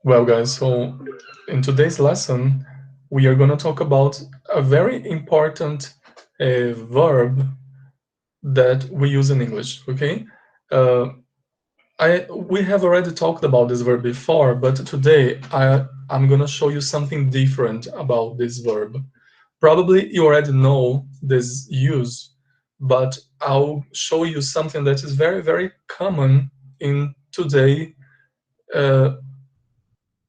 Well, guys, so in today's lesson, we are going to talk about a very important verb that we use in English, okay? Uh, we have already talked about this verb before, but today I'm going to show you something different about this verb. Probably you already know this use, but I'll show you something that is very, very common in today uh,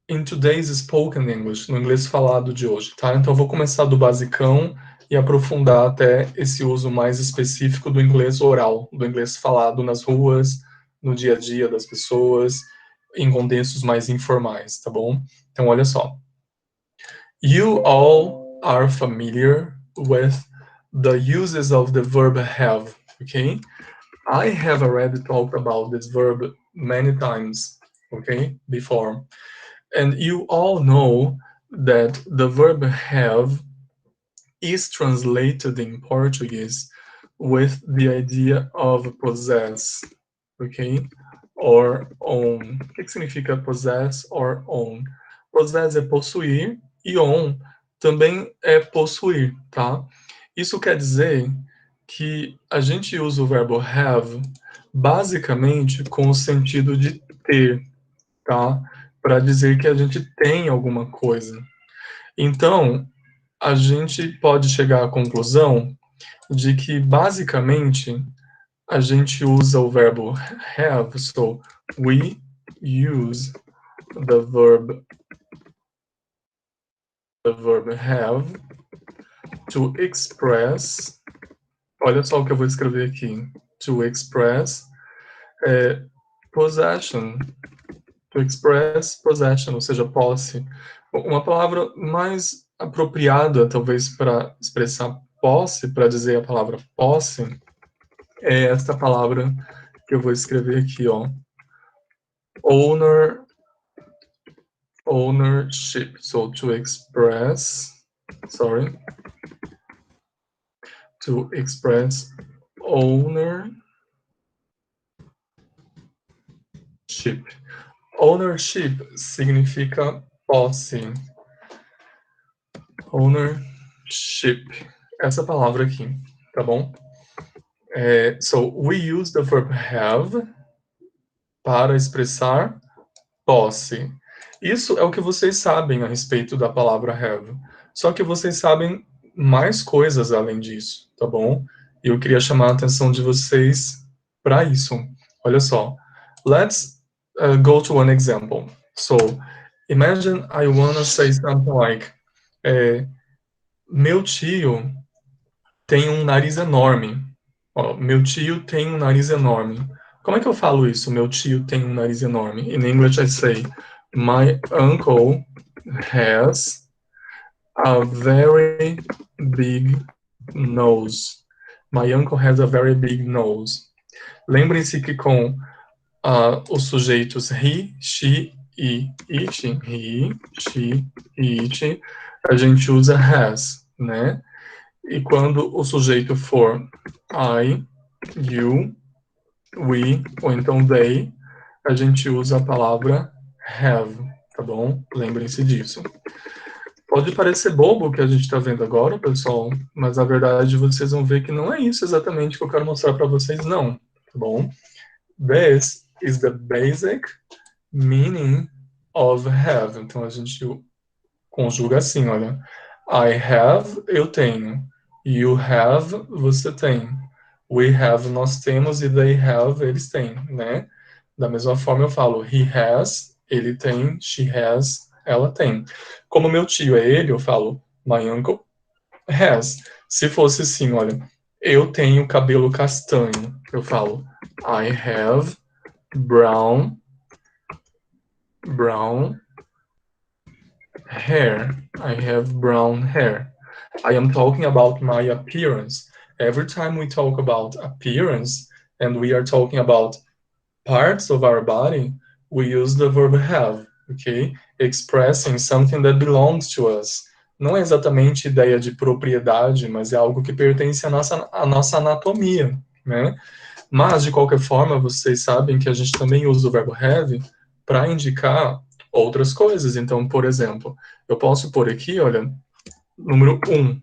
in today's spoken English, no inglês falado de hoje, tá? Então eu vou começar do basicão e aprofundar até esse uso mais específico do inglês oral, do inglês falado nas ruas, no dia a dia das pessoas, em contextos mais informais, tá bom? Então olha só. You all are familiar with the uses of the verb have, okay? I have already talked about this verb many times, okay, before. And you all know that the verb have is translated in Portuguese with the idea of possess, ok? Or own. O que significa possess or own? Possess é possuir e own também é possuir, tá? Isso quer dizer que a gente usa o verbo have basicamente com o sentido de ter, tá? Para dizer que a gente tem alguma coisa. Então, a gente pode chegar à conclusão de que, basicamente, a gente usa o verbo have, so we use the verb have to express, olha só o que eu vou escrever aqui, to express possession, to express possession, ou seja, posse. Uma palavra mais apropriada, talvez, para expressar posse, para dizer a palavra posse, é esta palavra que eu vou escrever aqui, ó. Ownership. So to express ownership. Ownership significa posse. Ownership. Essa palavra aqui, tá bom? So we use the verb have para expressar posse. Isso é o que vocês sabem a respeito da palavra have. Só que vocês sabem mais coisas além disso, tá bom? E eu queria chamar a atenção de vocês para isso. Olha só. Let's go to one example. So, imagine I wanna say something like, meu tio tem um nariz enorme. Ó, meu tio tem um nariz enorme. Como é que eu falo isso? Meu tio tem um nariz enorme. In English I say, my uncle has a very big nose. My uncle has a very big nose. Lembrem-se que com os sujeitos he, she e it, he, she e it, a gente usa has, né? E quando o sujeito for I, you, we, ou então they, a gente usa a palavra have, tá bom? Lembrem-se disso. Pode parecer bobo o que a gente está vendo agora, pessoal, mas na verdade vocês vão ver que não é isso exatamente que eu quero mostrar para vocês, não, tá bom? This is the basic meaning of have. Então a gente conjuga assim, olha. I have, eu tenho. You have, você tem. We have, nós temos, e they have, eles têm, né? Da mesma forma eu falo he has, ele tem, she has, ela tem. Como meu tio é ele, eu falo my uncle has. Se fosse assim, olha, eu tenho cabelo castanho, eu falo I have brown hair. I have brown hair. I am talking about my appearance. Every time we talk about appearance and we are talking about parts of our body, we use the verb have, ok? Expressing something that belongs to us. Não é exatamente ideia de propriedade, mas é algo que pertence à nossa anatomia, né? Mas, de qualquer forma, vocês sabem que a gente também usa o verbo have para indicar outras coisas. Então, por exemplo, eu posso pôr aqui, olha, número 1.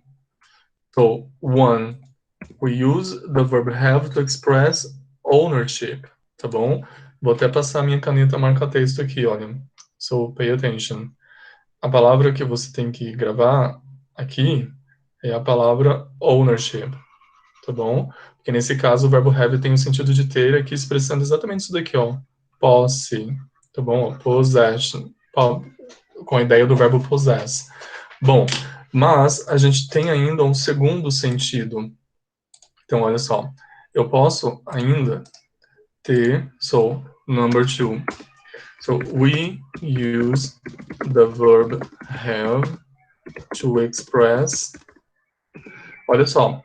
So, 1. We use the verb have to express ownership, tá bom? Vou até passar minha caneta marca-texto aqui, olha. So, pay attention. A palavra que você tem que gravar aqui é a palavra ownership, tá bom? Porque nesse caso o verbo have tem o sentido de ter aqui expressando exatamente isso daqui, ó. Posse, tá bom? Possession, com a ideia do verbo possess. Bom, mas a gente tem ainda um segundo sentido. Então, olha só, eu posso ainda ter, so, number 2. So, we use the verb have to express, olha só,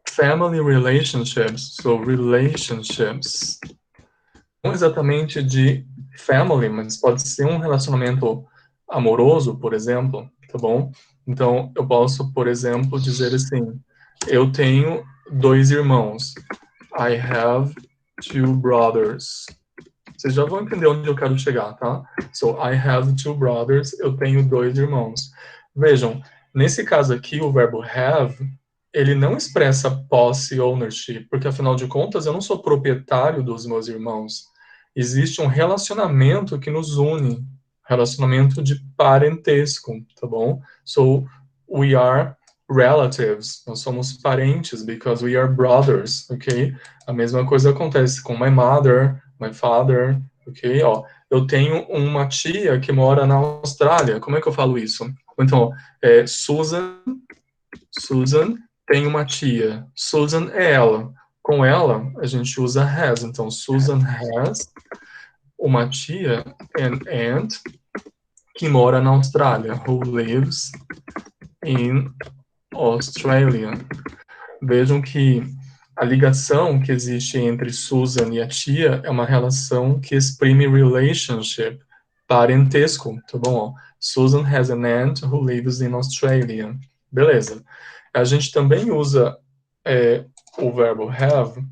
family relationships, so relationships, não exatamente de family, mas pode ser um relacionamento amoroso, por exemplo, tá bom? Então, eu posso, por exemplo, dizer assim, eu tenho 2 irmãos. I have 2 brothers. Vocês já vão entender onde eu quero chegar, tá? So, I have 2 brothers. Eu tenho 2 irmãos. Vejam, nesse caso aqui, o verbo have, ele não expressa posse, ownership, porque afinal de contas eu não sou proprietário dos meus irmãos. Existe um relacionamento que nos une, relacionamento de parentesco, tá bom? So, we are relatives, nós somos parentes, because we are brothers, ok? A mesma coisa acontece com my mother, my father, ok? Ó, eu tenho uma tia que mora na Austrália, como é que eu falo isso? Então, Susan tem uma tia, Susan é ela. Com ela, a gente usa has, então Susan has uma tia, an aunt, que mora na Austrália, who lives in Australia. Vejam que a ligação que existe entre Susan e a tia é uma relação que exprime relationship, parentesco, tá bom? Susan has an aunt who lives in Australia. Beleza. A gente também usa o verbo have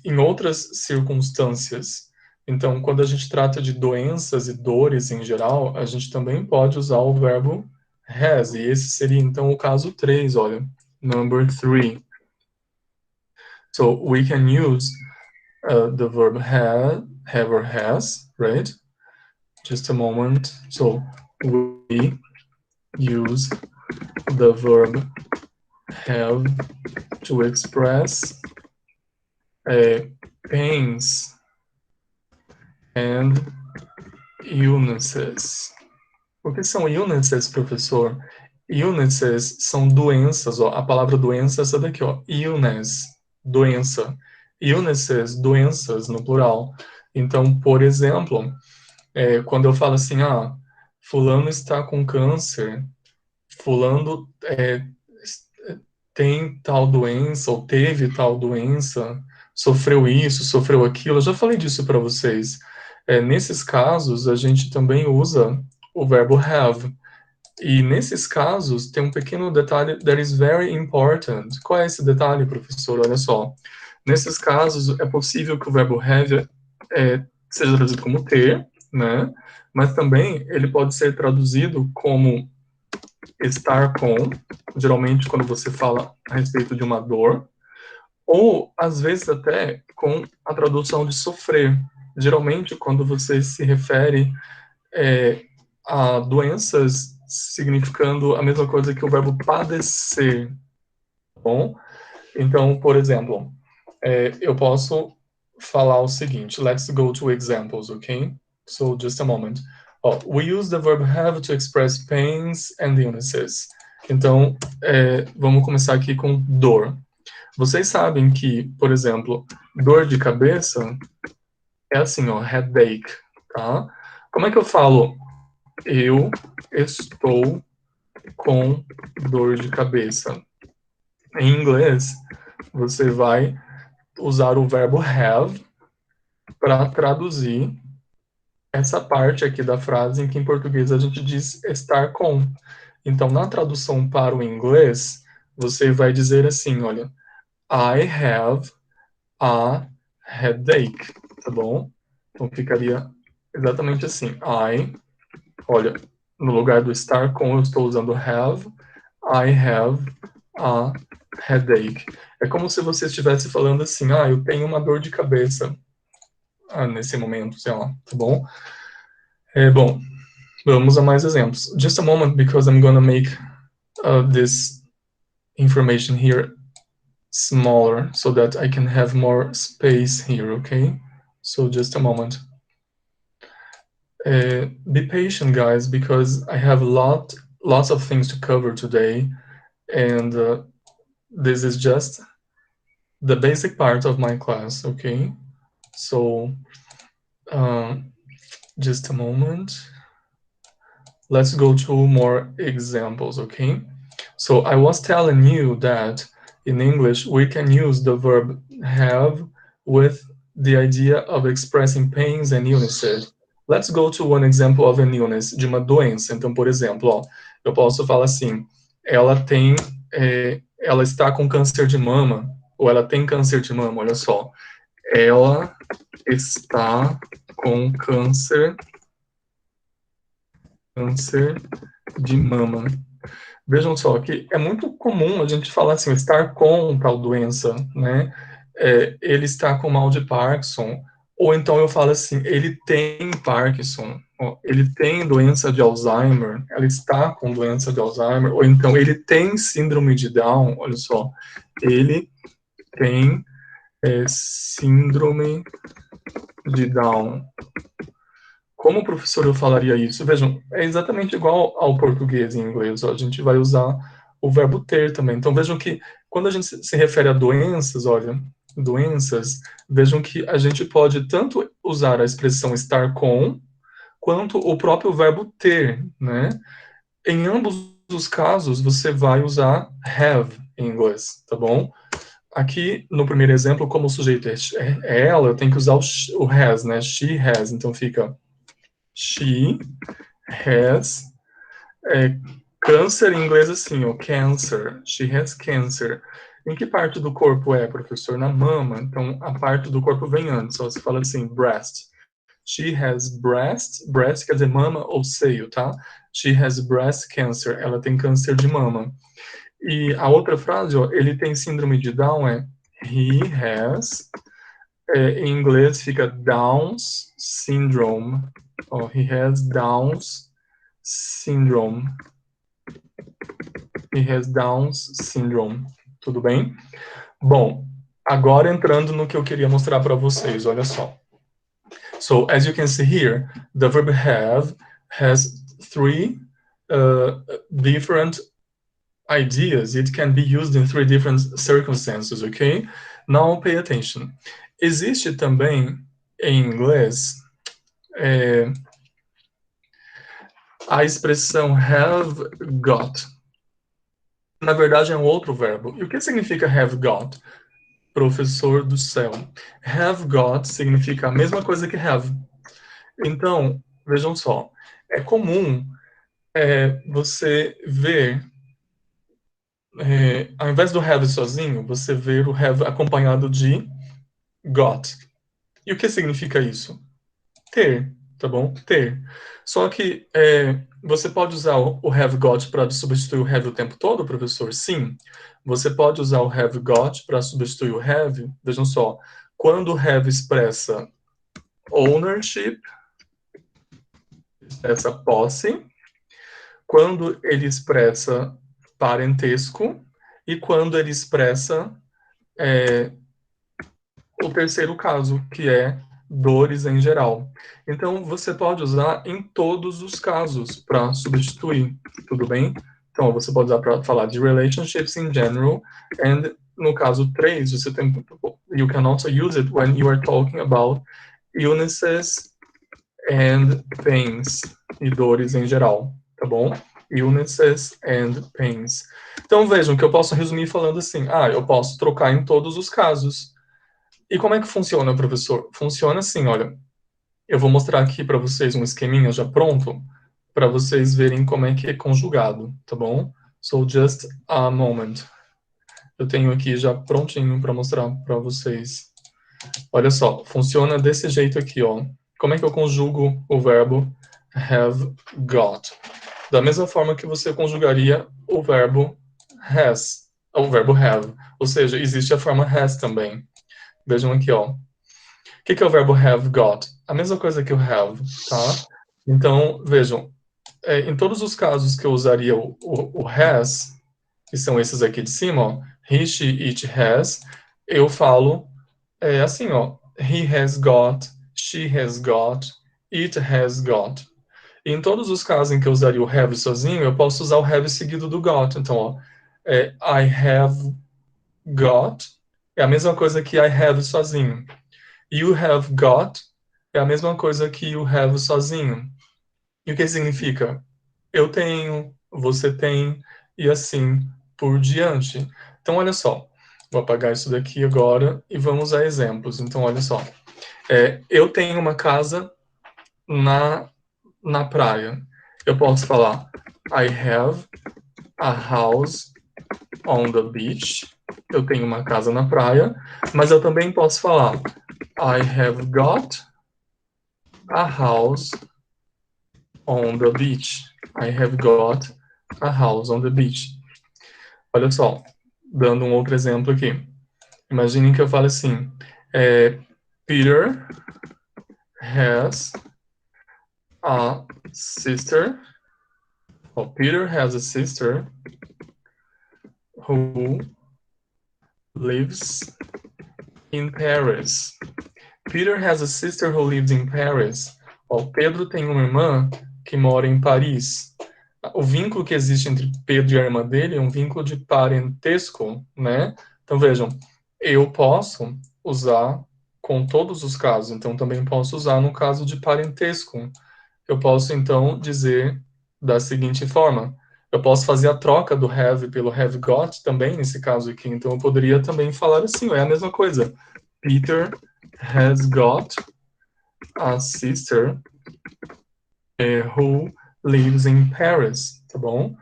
em outras circunstâncias. Então, quando a gente trata de doenças e dores em geral, a gente também pode usar o verbo has, e esse seria então o caso 3, olha, number 3. So we can use the verb have or has, right? Just a moment. So we use the verb have to express pains and illnesses. O que são illnesses, professor? Illnesses são doenças, ó. A palavra doença é essa daqui, ó. Illness, doença. Illnesses, doenças, no plural. Então, por exemplo, quando eu falo assim, fulano está com câncer, fulano tem tal doença, ou teve tal doença, sofreu isso, sofreu aquilo, eu já falei disso para vocês. Nesses casos, a gente também usa o verbo have. E nesses casos, tem um pequeno detalhe that is very important. Qual é esse detalhe, professor? Olha só. Nesses casos, é possível que o verbo have seja traduzido como ter, né? Mas também ele pode ser traduzido como estar com, geralmente quando você fala a respeito de uma dor, ou às vezes até com a tradução de sofrer. Geralmente, quando você se refere a doenças significando a mesma coisa que o verbo padecer, tá bom? Então, por exemplo, eu posso falar o seguinte, let's go to examples, okay? So, just a moment. We use the verb have to express pains and illnesses. Então, vamos começar aqui com dor. Vocês sabem que, por exemplo, dor de cabeça é assim, ó, headache, tá? Como é que eu falo? Eu estou com dor de cabeça. Em inglês, você vai usar o verbo have para traduzir essa parte aqui da frase em que em português a gente diz estar com. Então, na tradução para o inglês, você vai dizer assim, olha, I have a headache, tá bom? Então, ficaria exatamente assim. Olha, no lugar do estar com, eu estou usando have. I have a headache. É como se você estivesse falando assim, eu tenho uma dor de cabeça nesse momento, sei lá, tá bom? Bom, vamos a mais exemplos. Just a moment, because I'm gonna make this information here smaller so that I can have more space here, okay? So just a moment. Be patient, guys, because I have lots of things to cover today, and this is just the basic part of my class, okay? So just a moment. Let's go to more examples, okay? So I was telling you that in English we can use the verb have with the idea of expressing pains and illnesses. Let's go to one example of an illness, de uma doença. Então, por exemplo, eu posso falar assim, ela está com câncer de mama, ou ela tem câncer de mama, olha só. Ela está com câncer de mama. Vejam só que é muito comum a gente falar assim, estar com tal doença, né? Ele está com mal de Parkinson, ou então eu falo assim, ele tem Parkinson, ele tem doença de Alzheimer, ela está com doença de Alzheimer, ou então ele tem síndrome de Down, olha só, ele tem síndrome de Down. Como professor eu falaria isso? Vejam, é exatamente igual ao português e inglês. A gente vai usar o verbo ter também. Então vejam que quando a gente se refere a doenças, doenças, vejam que a gente pode tanto usar a expressão estar com, quanto o próprio verbo ter, né? Em ambos os casos, você vai usar have em inglês, tá bom? Aqui, no primeiro exemplo, como o sujeito é ela, eu tenho que usar o has, né? She has, então fica she has câncer em inglês assim, cancer. She has cancer. Em que parte do corpo é, professor? Na mama. Então, a parte do corpo vem antes. Só se fala assim, breast. She has breast. Breast quer dizer mama ou seio, tá? She has breast cancer. Ela tem câncer de mama. E a outra frase, ele tem síndrome de Down, he has. Em inglês fica Down's syndrome. He has Down's syndrome. He has Down's syndrome. Tudo bem? Bom, agora entrando no que eu queria mostrar para vocês, olha só. So, as you can see here, the verb have has three different ideas. It can be used in three different circumstances, okay? Now, pay attention. Existe também, em inglês, a expressão have got. Na verdade, é um outro verbo. E o que significa have got? Professor do céu. Have got significa a mesma coisa que have. Então, vejam só. É comum você ver, ao invés do have sozinho, você ver o have acompanhado de got. E o que significa isso? Ter, tá bom? Ter. Só que você pode usar o have got para substituir o have o tempo todo, professor? Sim. Você pode usar o have got para substituir o have. Vejam só. Quando o have expressa ownership, expressa posse. Quando ele expressa parentesco. E quando ele expressa o terceiro caso, que é dores em geral. Então, você pode usar em todos os casos para substituir, tudo bem? Então, você pode usar para falar de relationships in general, and no caso 3, você tem, you can also use it when you are talking about illnesses and pains, e dores em geral, tá bom? Illnesses and pains. Então, vejam que eu posso resumir falando assim, eu posso trocar em todos os casos. E como é que funciona, professor? Funciona assim, olha. Eu vou mostrar aqui para vocês um esqueminha já pronto, para vocês verem como é que é conjugado, tá bom? So, just a moment. Eu tenho aqui já prontinho para mostrar para vocês. Olha só, funciona desse jeito aqui, ó. como é que eu conjugo o verbo have got? Da mesma forma que você conjugaria o verbo has, o verbo have. Ou seja, existe a forma has também. Vejam aqui, ó. O que é o verbo have got? A mesma coisa que o have, tá? Então, vejam, em todos os casos que eu usaria o has, que são esses aqui de cima, ó, he, she, it, has, eu falo assim, ó, he has got, she has got, it has got. E em todos os casos em que eu usaria o have sozinho, eu posso usar o have seguido do got. Então, ó, I have got é a mesma coisa que I have sozinho. You have got é a mesma coisa que you have sozinho. E o que significa? Eu tenho, você tem, e assim por diante. Então, olha só. Vou apagar isso daqui agora e vamos a exemplos. Então, olha só. Eu tenho uma casa na praia. Eu posso falar I have a house on the beach. Eu tenho uma casa na praia. Mas eu também posso falar I have got a house on the beach. I have got a house on the beach. Olha só, dando um outro exemplo aqui. Imaginem que eu falo assim, Peter has a sister. Oh, Peter has a sister who lives in Paris. Peter has a sister who lives in Paris. Oh, Pedro tem uma irmã que mora em Paris. O vínculo que existe entre Pedro e a irmã dele é um vínculo de parentesco, né? Então vejam, eu posso usar com todos os casos, então também posso usar no caso de parentesco. Eu posso então dizer da seguinte forma: eu posso fazer a troca do have pelo have got também nesse caso aqui, então eu poderia também falar assim, é a mesma coisa. Peter has got a sister who lives in Paris, tá bom?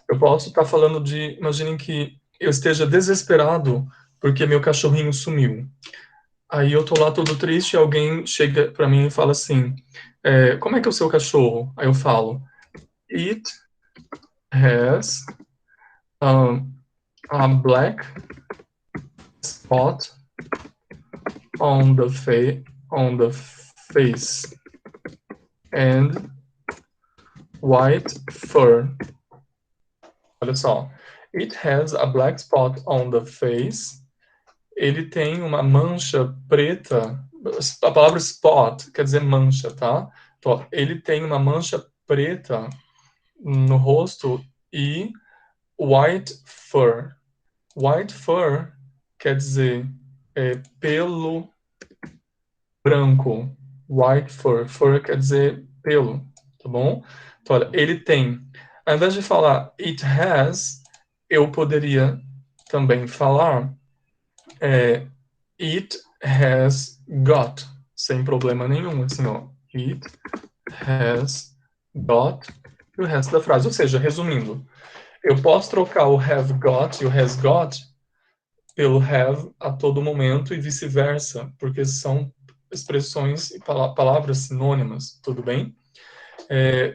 Eu posso estar falando de, imaginem que eu esteja desesperado porque meu cachorrinho sumiu. Aí eu tô lá todo triste e alguém chega para mim e fala assim, como é que é o seu cachorro? Aí eu falo, it has a black spot on the face and white fur. Olha só. It has a black spot on the face. Ele tem uma mancha preta. A palavra spot quer dizer mancha, tá? Então, ele tem uma mancha preta no rosto e white fur. White fur quer dizer pelo branco. White fur. Fur quer dizer pelo, tá bom? Então, olha, ele tem. Ao invés de falar it has, eu poderia também falar it has got, sem problema nenhum, assim, ó. It has got e o resto da frase. Ou seja, resumindo, eu posso trocar o have got e o has got pelo have a todo momento e vice-versa, porque são expressões e palavras sinônimas, tudo bem?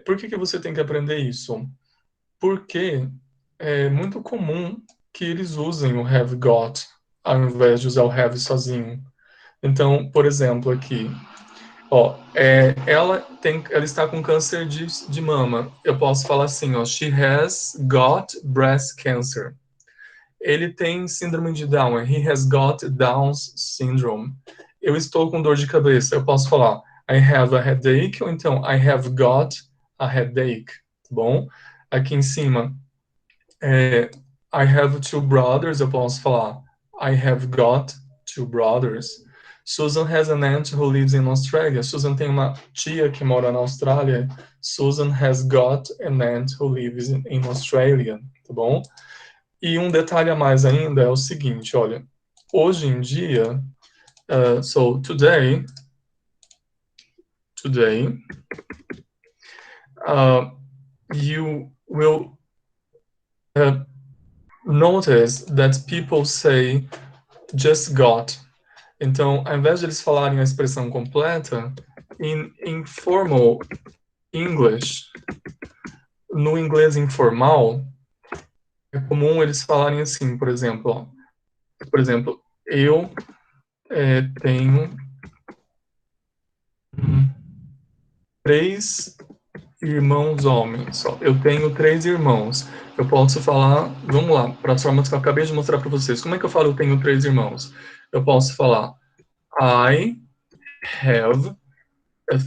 Por que você tem que aprender isso? Porque é muito comum que eles usem o have got ao invés de usar o have sozinho. Então, por exemplo, aqui, ó, ela está com câncer de mama. Eu posso falar assim, ó, she has got breast cancer. Ele tem síndrome de Down, he has got Down's syndrome. Eu estou com dor de cabeça. Eu posso falar I have a headache ou então I have got a headache, tá bom? Aqui em cima, I have two brothers. Eu posso falar I have got two brothers. Susan has an aunt who lives in Australia. Susan tem uma tia que mora na Austrália. Susan has got an aunt who lives in Australia, tá bom? E um detalhe a mais ainda é o seguinte, olha, hoje em dia, so today, you will notice that people say just got. Então, ao invés de eles falarem a expressão completa, in informal English, no inglês informal, é comum eles falarem assim, por exemplo, eu tenho 3 irmãos homens. Eu tenho 3 irmãos. Eu posso falar, vamos lá, para as formas que eu acabei de mostrar para vocês. Como é que eu falo eu tenho 3 irmãos? Eu posso falar I have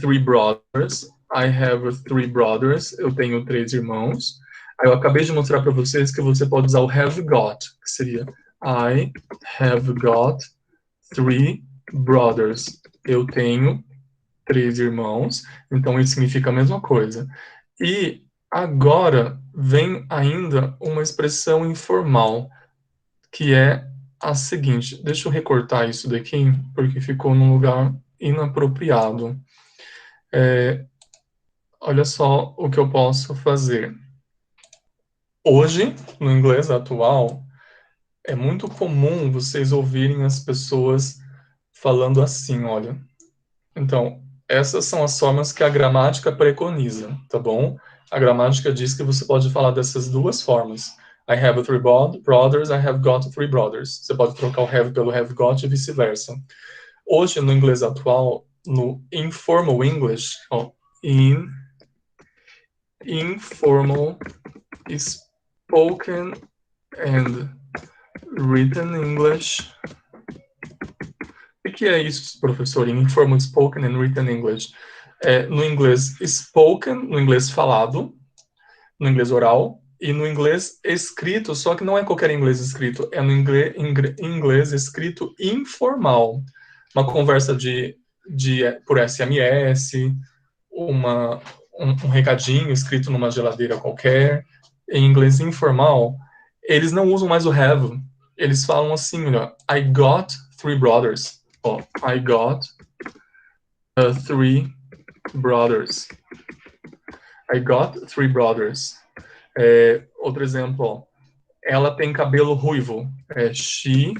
3 brothers. I have 3 brothers. Eu tenho 3 irmãos. Aí eu acabei de mostrar para vocês que você pode usar o have got, que seria I have got 3 brothers. Eu tenho 3 irmãos, então isso significa a mesma coisa. E agora vem ainda uma expressão informal, que é a seguinte. Deixa eu recortar isso daqui, porque ficou num lugar inapropriado. Olha só o que eu posso fazer. Hoje, no inglês atual, é muito comum vocês ouvirem as pessoas falando assim, olha. Então, essas são as formas que a gramática preconiza, tá bom? A gramática diz que você pode falar dessas duas formas. I have 3 brothers, I have got 3 brothers. Você pode trocar o have pelo have got e vice-versa. Hoje, no inglês atual, no informal English, in informal spoken and written English. O que é isso, professor? In informal spoken and written English. No inglês spoken, no inglês falado, no inglês oral, e no inglês escrito, só que não é qualquer inglês escrito, é no inglês escrito informal. Uma conversa por SMS, um recadinho escrito numa geladeira qualquer, em inglês informal, eles não usam mais o have. Eles falam assim, ó, I got 3 brothers. I got 3 brothers. I got 3 brothers. Outro exemplo, ela tem cabelo ruivo. She,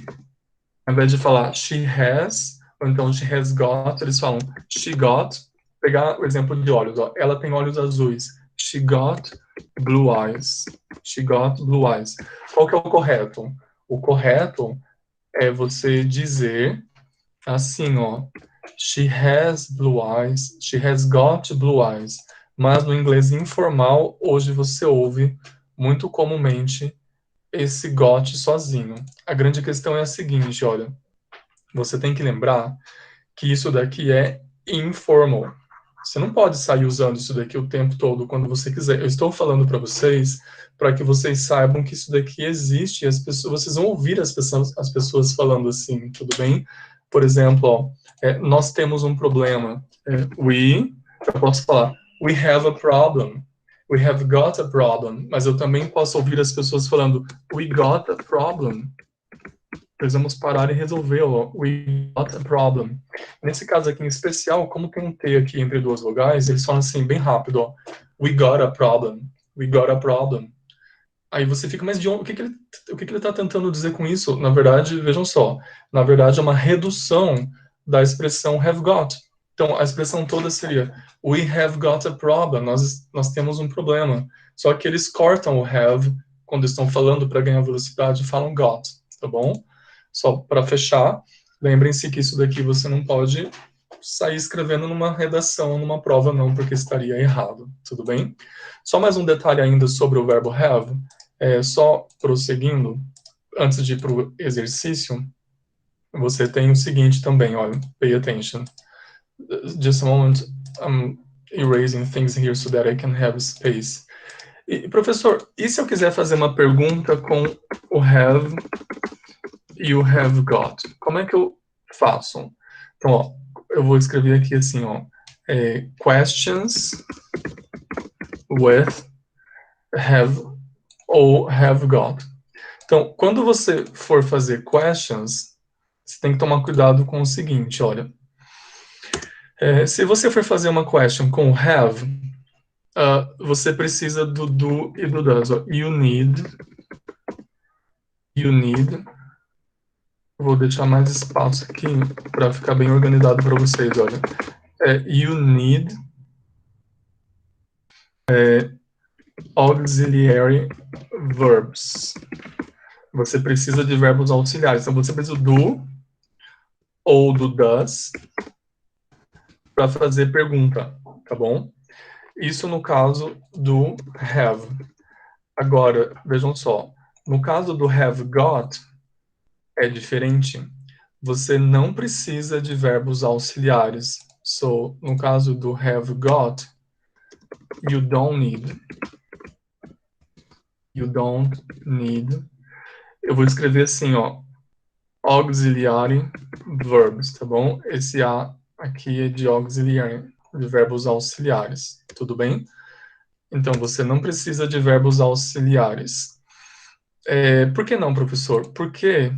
ao invés de falar she has, ou então she has got, eles falam she got. Pegar o exemplo de olhos, ela tem olhos azuis. She got blue eyes. She got blue eyes. Qual que é o correto? O correto é você dizer assim, she has blue eyes, she has got blue eyes. Mas no inglês informal, hoje você ouve muito comumente esse got sozinho. A grande questão é a seguinte, olha, você tem que lembrar que isso daqui é informal. Você não pode sair usando isso daqui o tempo todo quando você quiser. Eu estou falando para vocês para que vocês saibam que isso daqui existe e vocês vão ouvir as pessoas falando assim, tudo bem? Por exemplo, nós temos um problema. Eu posso falar, we have a problem. We have got a problem. Mas eu também posso ouvir as pessoas falando, we got a problem. Precisamos parar e resolvê-lo. We got a problem. Nesse caso aqui em especial, como tem um T aqui entre duas vogais, eles falam assim, bem rápido, We got a problem. We got a problem. Aí você fica, mas de onde, o que ele está tentando dizer com isso? Na verdade, vejam só, na verdade é uma redução da expressão have got. Então, a expressão toda seria we have got a problem, nós temos um problema. Só que eles cortam o have quando estão falando para ganhar velocidade e falam got, tá bom? Só para fechar, lembrem-se que isso daqui você não pode sair escrevendo numa redação, numa prova não, porque estaria errado, tudo bem? Só mais um detalhe ainda sobre o verbo have, só prosseguindo, antes de ir para o exercício, você tem o seguinte também, olha, pay attention. Just a moment, I'm erasing things here so that I can have space. E, professor, e se eu quiser fazer uma pergunta com o have e o have got? Como é que eu faço? Então, eu vou escrever aqui assim, questions with have ou have got. Então, quando você for fazer questions, você tem que tomar cuidado com o seguinte, olha. Se você for fazer uma question com have, você precisa do do e do does. You need. Vou deixar mais espaço aqui para ficar bem organizado para vocês, olha. you need auxiliary verbs. Você precisa de verbos auxiliares. Então, você precisa do ou do does para fazer pergunta, tá bom? Isso no caso do have. Agora, vejam só. No caso do have got, é diferente. Você não precisa de verbos auxiliares. So, no caso do have got, you don't need. You don't need. Eu vou escrever assim, ó. Auxiliary verbs, tá bom? Esse A aqui é de auxiliary, de verbos auxiliares, tudo bem? Então, você não precisa de verbos auxiliares. Por que não, professor? Porque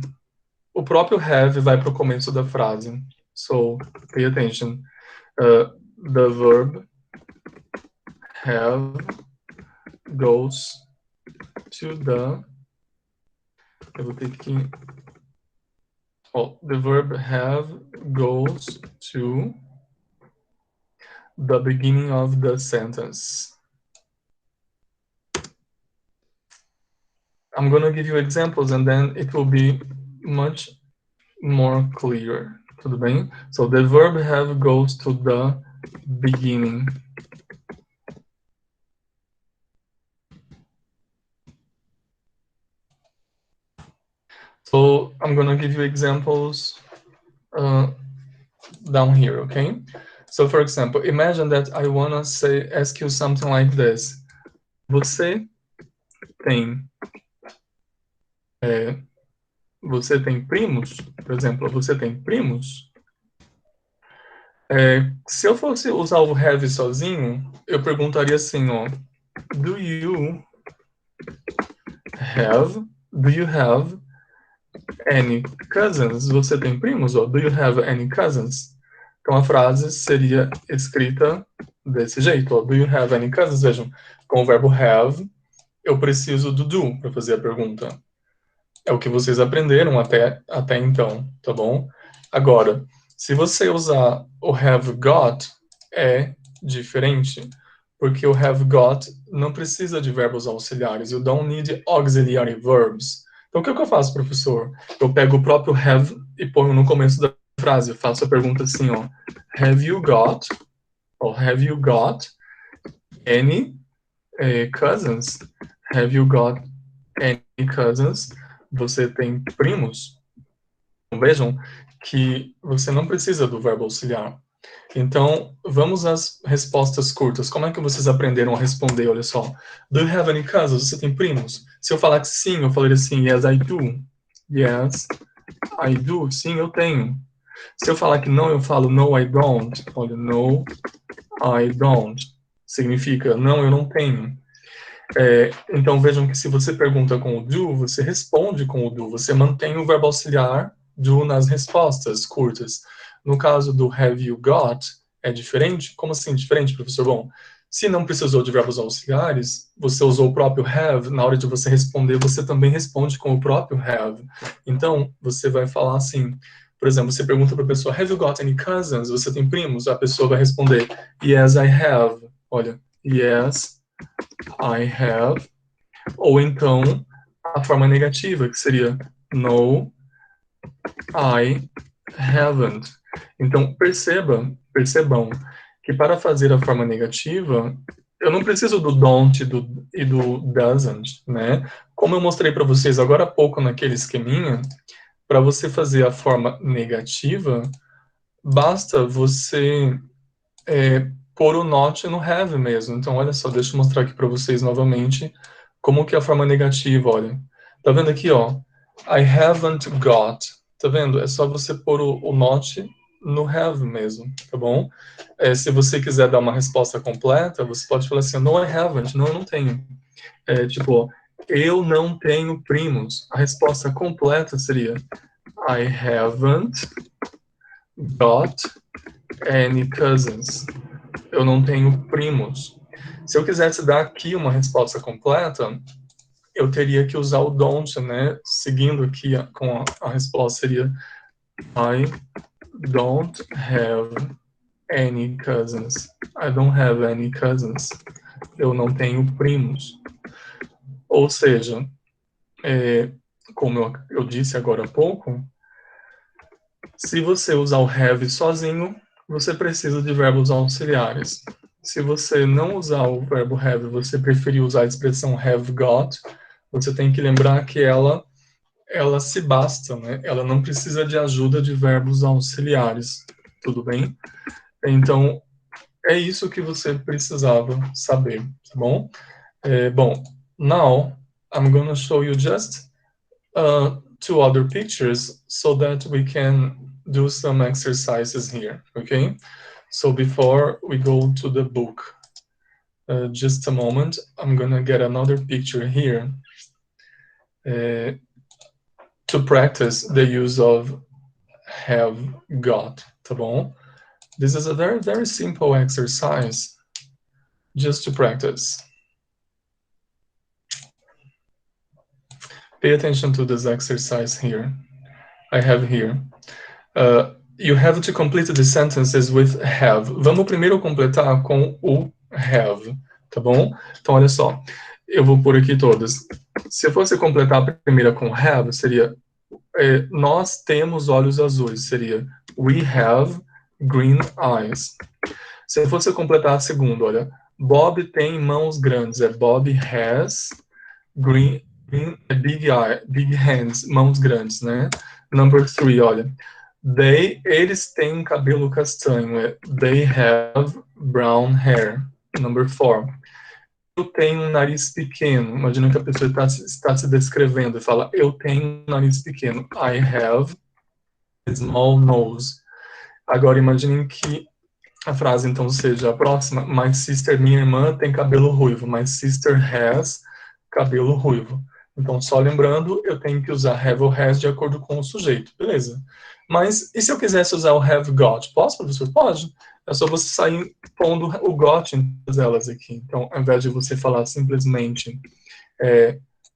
o próprio have vai para o começo da frase. So, pay attention. The verb have goes to the... Eu vou ter que... the verb have goes to the beginning of the sentence. I'm going to give you examples and then it will be much more clear. Tudo bem? So the verb have goes to the beginning. So I'm going to give you examples down here, okay? So for example, imagine that I want to ask you something like this. Você tem primos? Por exemplo, você tem primos? Se eu fosse usar o have sozinho, eu perguntaria assim, ó. Do you have any cousins? Você tem primos? Ó, do you have any cousins? Então a frase seria escrita desse jeito, ó. Do you have any cousins? Vejam, com o verbo have, eu preciso do do para fazer a pergunta. É o que vocês aprenderam até então, tá bom? Agora, se você usar o have got, é diferente, porque o have got não precisa de verbos auxiliares. You don't need auxiliary verbs. Então, o que eu faço, professor? Eu pego o próprio have e ponho no começo da frase. Eu faço a pergunta assim, ó. Have you got any cousins? Have you got any cousins? Você tem primos? Vejam que você não precisa do verbo auxiliar. Então, vamos às respostas curtas. Como é que vocês aprenderam a responder? Olha só. Do you have any cousins? Você tem primos? Se eu falar que sim, eu falaria assim, yes, I do. Yes, I do. Sim, eu tenho. Se eu falar que não, eu falo no, I don't. Olha, no, I don't. Significa, não, eu não tenho. Então, vejam que se você pergunta com o do, você responde com o do. Você mantém o verbo auxiliar do nas respostas curtas. No caso do have you got, é diferente? Como assim diferente, professor? Bom, se não precisou de verbos auxiliares, você usou o próprio have, na hora de você responder, você também responde com o próprio have. Então, você vai falar assim, por exemplo, você pergunta para a pessoa, have you got any cousins? Você tem primos? A pessoa vai responder, yes, I have. Olha, yes, I have. Ou então, a forma negativa, que seria no, I haven't. Então, percebam que para fazer a forma negativa, eu não preciso do don't e do doesn't, né? Como eu mostrei para vocês agora há pouco naquele esqueminha, para você fazer a forma negativa, basta você pôr o not no have mesmo. Então, olha só, deixa eu mostrar aqui para vocês novamente como que é a forma negativa, olha. Tá vendo aqui, ó? I haven't got. Tá vendo? É só você pôr o not no have mesmo, tá bom? Se você quiser dar uma resposta completa, você pode falar assim, no, I haven't. Não, eu não tenho. Tipo, eu não tenho primos. A resposta completa seria I haven't got any cousins. Eu não tenho primos. Se eu quisesse dar aqui uma resposta completa, eu teria que usar o don't, né? Seguindo aqui com a resposta seria I don't have any cousins. I don't have any cousins. Eu não tenho primos. Ou seja, como eu disse agora há pouco, se você usar o have sozinho, você precisa de verbos auxiliares. Se você não usar o verbo have, você preferir usar a expressão have got, você tem que lembrar que ela se basta, né? Ela não precisa de ajuda de verbos auxiliares, tudo bem? Então, é isso que você precisava saber, tá bom? Bom, now I'm gonna show you just two other pictures so that we can do some exercises here, okay? So before we go to the book, just a moment, I'm gonna get another picture here to practice the use of have got, tá bom? This is a very, very simple exercise just to practice. Pay attention to this exercise here. I have here. You have to complete the sentences with have. Vamos primeiro completar com o have, tá bom? Então, olha só. Eu vou pôr aqui todas. Se eu fosse completar a primeira com have, seria nós temos olhos azuis. Seria we have green eyes. Se eu fosse completar a segunda, olha. Bob tem mãos grandes. Bob has big hands, mãos grandes, né? Number 3, olha. Eles têm cabelo castanho. They have brown hair. Number 4. Eu tenho um nariz pequeno. Imagina que a pessoa está se descrevendo e fala, eu tenho um nariz pequeno. I have a small nose. Agora, imaginem que a frase, então, seja a próxima. My sister, minha irmã, tem cabelo ruivo. My sister has cabelo ruivo. Então, só lembrando, eu tenho que usar have ou has de acordo com o sujeito, beleza? Mas, e se eu quisesse usar o have got? Posso, professor? Pode. É só você sair pondo o got em todas elas aqui. Então, ao invés de você falar simplesmente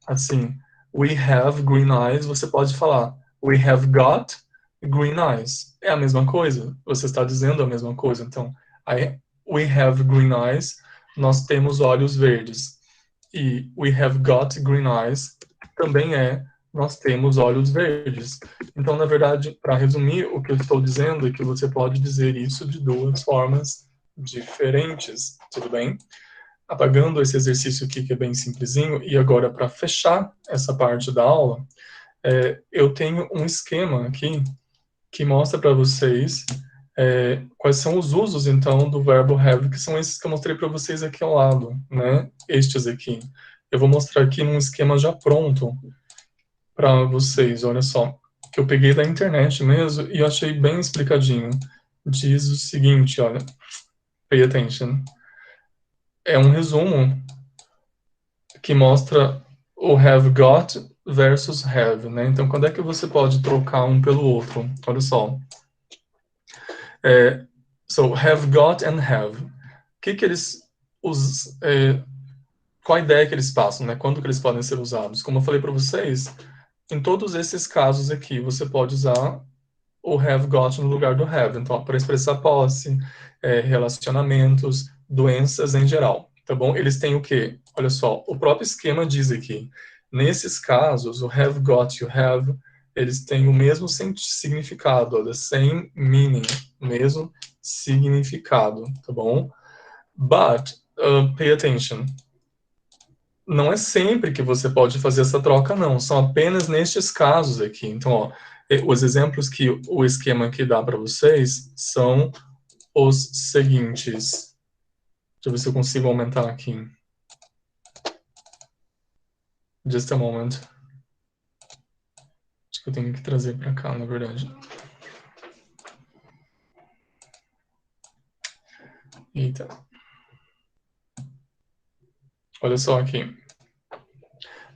assim, we have green eyes, você pode falar we have got green eyes. É a mesma coisa. Você está dizendo a mesma coisa. Então, we have green eyes, nós temos olhos verdes. E we have got green eyes também nós temos olhos verdes. Então, na verdade, para resumir, o que eu estou dizendo é que você pode dizer isso de duas formas diferentes, tudo bem? Apagando esse exercício aqui, que é bem simplesinho, e agora, para fechar essa parte da aula, eu tenho um esquema aqui que mostra para vocês quais são os usos, então, do verbo have, que são esses que eu mostrei para vocês aqui ao lado, né? Estes aqui. Eu vou mostrar aqui num esquema já pronto para vocês, olha só, que eu peguei da internet mesmo e eu achei bem explicadinho. Diz o seguinte, olha, pay attention. É um resumo que mostra o have got versus have, né? Então, quando é que você pode trocar um pelo outro? Olha só. So, have got and have. Qual a ideia que eles passam, né? Quando que eles podem ser usados? Como eu falei para vocês, em todos esses casos aqui, você pode usar o have got no lugar do have. Então, para expressar posse, relacionamentos, doenças em geral, tá bom? Eles têm o quê? Olha só, o próprio esquema diz aqui. Nesses casos, o have got e o have, eles têm o mesmo significado, the same meaning, mesmo significado, tá bom? But, pay attention. Não é sempre que você pode fazer essa troca, não. São apenas nestes casos aqui. Então, ó, os exemplos que o esquema aqui dá para vocês são os seguintes. Deixa eu ver se eu consigo aumentar aqui. Just a moment. Acho que eu tenho que trazer para cá, na verdade. Eita. Olha só aqui.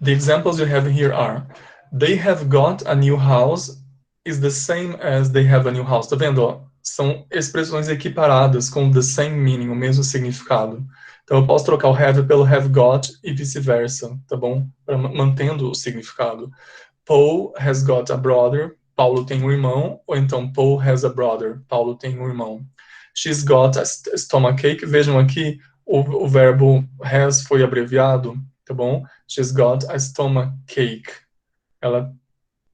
The examples you have here are: they have got a new house is the same as they have a new house. Tá vendo? Ó? São expressões equiparadas com the same meaning, o mesmo significado. Então eu posso trocar o have pelo have got e vice-versa, tá bom? Mantendo o significado. Paul has got a brother. Paulo tem um irmão. Ou então Paul has a brother. Paulo tem um irmão. She's got a stomachache. Vejam aqui, o verbo has foi abreviado, tá bom? She's got a stomachache. Ela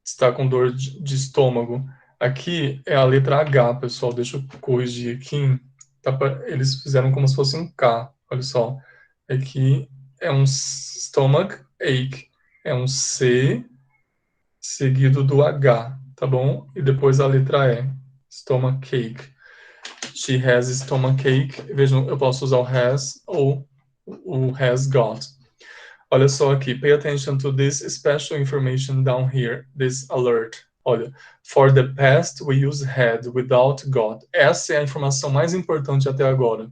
está com dor de estômago. Aqui é a letra H, pessoal. Deixa eu corrigir aqui. Eles fizeram como se fosse um K. Olha só. Aqui é um stomach ache. É um C seguido do H, tá bom? E depois a letra E. Stomachache. She has stomachache. Vejam, eu posso usar o has ou o has got. Olha só aqui, pay attention to this special information down here, this alert. Olha, for the past we use had without got. Essa é a informação mais importante até agora.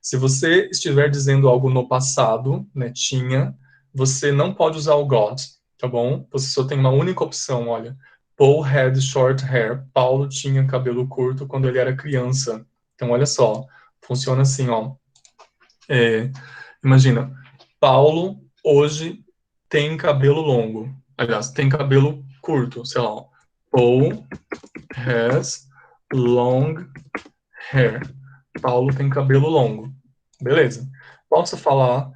Se você estiver dizendo algo no passado, né, tinha, você não pode usar o got, tá bom? Você só tem uma única opção, olha. Paul had short hair. Paulo tinha cabelo curto quando ele era criança. Então, olha só, funciona assim, ó. Imagina, Paulo hoje tem cabelo longo. Aliás, tem cabelo curto, sei lá. Paul has long hair. Paulo tem cabelo longo. Beleza. Posso falar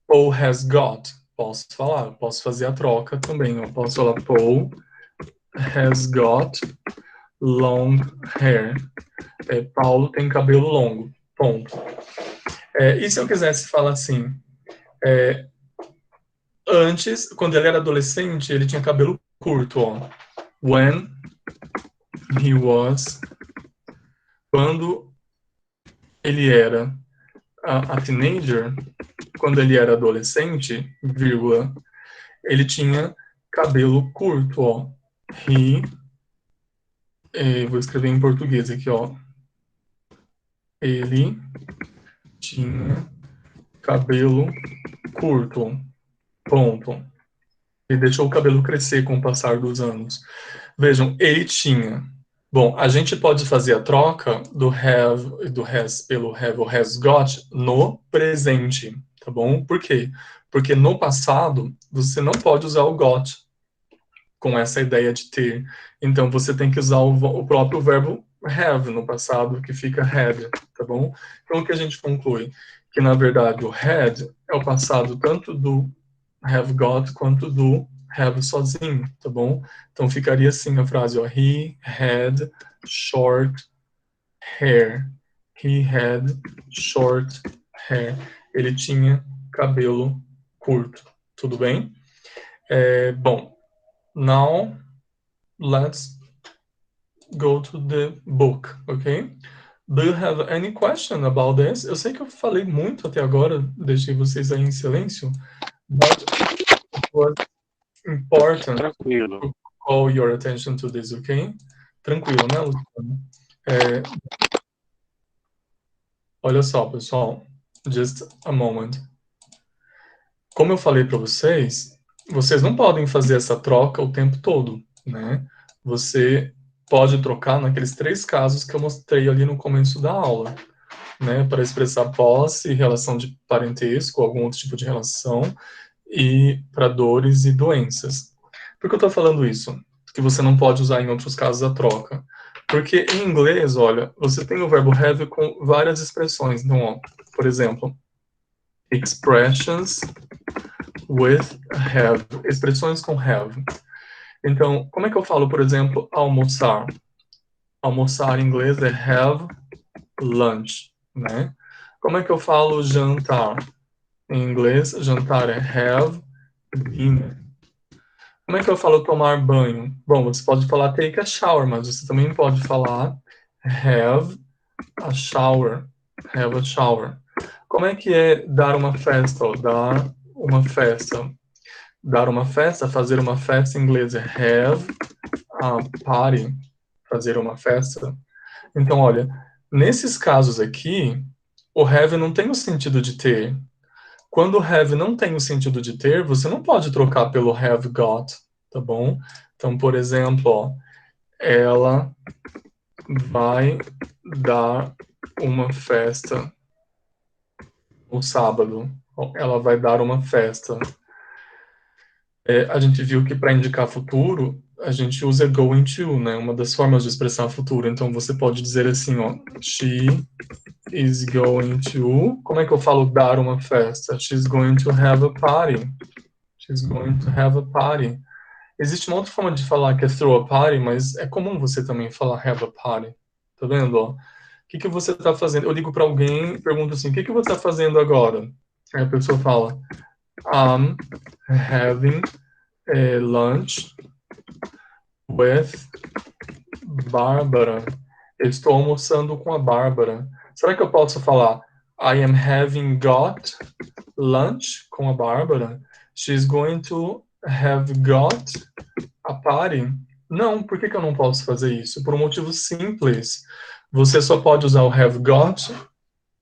Paul has got? Posso falar. Posso fazer a troca também. Eu posso falar Paul has got long hair. Paulo tem cabelo longo. Ponto. E se eu quisesse falar assim? Antes, quando ele era adolescente, ele tinha cabelo curto, ó. When he was... Quando ele era a teenager, quando ele era adolescente, vírgula, ele tinha cabelo curto, ó. Vou escrever em português aqui, ó. Ele tinha cabelo curto, ponto. Ele deixou o cabelo crescer com o passar dos anos. Vejam, ele tinha. Bom, a gente pode fazer a troca do have, do has pelo have ou has got no presente, tá bom? Por quê? Porque no passado, você não pode usar o got com essa ideia de ter. Então, você tem que usar o próprio verbo have no passado, que fica had, tá bom? Então, o que a gente conclui? Que, na verdade, o had é o passado tanto do have got quanto do have sozinho, tá bom? Então ficaria assim a frase, ó. He had short hair. He had short hair. Ele tinha cabelo curto. Tudo bem? Bom, now let's go to the book, ok? Do you have any question about this? Eu sei que eu falei muito até agora, deixei vocês aí em silêncio, but it was important Tranquilo. to call your attention to this, ok? Tranquilo, né, Luciano? Olha só, pessoal, just a moment. Como eu falei para vocês, vocês não podem fazer essa troca o tempo todo, né? Você pode trocar naqueles 3 casos que eu mostrei ali no começo da aula, né? Para expressar posse, relação de parentesco, algum outro tipo de relação, e para dores e doenças. Por que eu estou falando isso? Que você não pode usar em outros casos a troca. Porque em inglês, olha, você tem o verbo have com várias expressões. Então, ó, por exemplo, expressions with have. Expressões com have. Então, como é que eu falo, por exemplo, almoçar? Almoçar em inglês é have lunch, né? Como é que eu falo jantar? Em inglês, jantar é have dinner. Como é que eu falo tomar banho? Bom, você pode falar take a shower, mas você também pode falar have a shower. Have a shower. Como é que é dar uma festa? Dar uma festa. Dar uma festa, fazer uma festa em inglês é have a party. Fazer uma festa. Então, olha, nesses casos aqui, o have não tem o sentido de ter. Quando o have não tem o sentido de ter, você não pode trocar pelo have got, tá bom? Então, por exemplo, ó, ela vai dar uma festa no sábado. Ela vai dar uma festa. A gente viu que para indicar futuro, a gente usa going to, né? Uma das formas de expressar futuro. Então você pode dizer assim, ó, she is going to. Como é que eu falo dar uma festa? She's going to have a party. She's going to have a party. Existe uma outra forma de falar que é throw a party, mas é comum você também falar have a party. Tá vendo, ó? O que você está fazendo? Eu ligo para alguém e pergunto assim, o que você está fazendo agora? Aí a pessoa fala, I'm having a lunch with Bárbara. Eu estou almoçando com a Bárbara. Será que eu posso falar I am having got lunch com a Bárbara? She's going to have got a party? Não, por que eu não posso fazer isso? Por um motivo simples. Você só pode usar o have got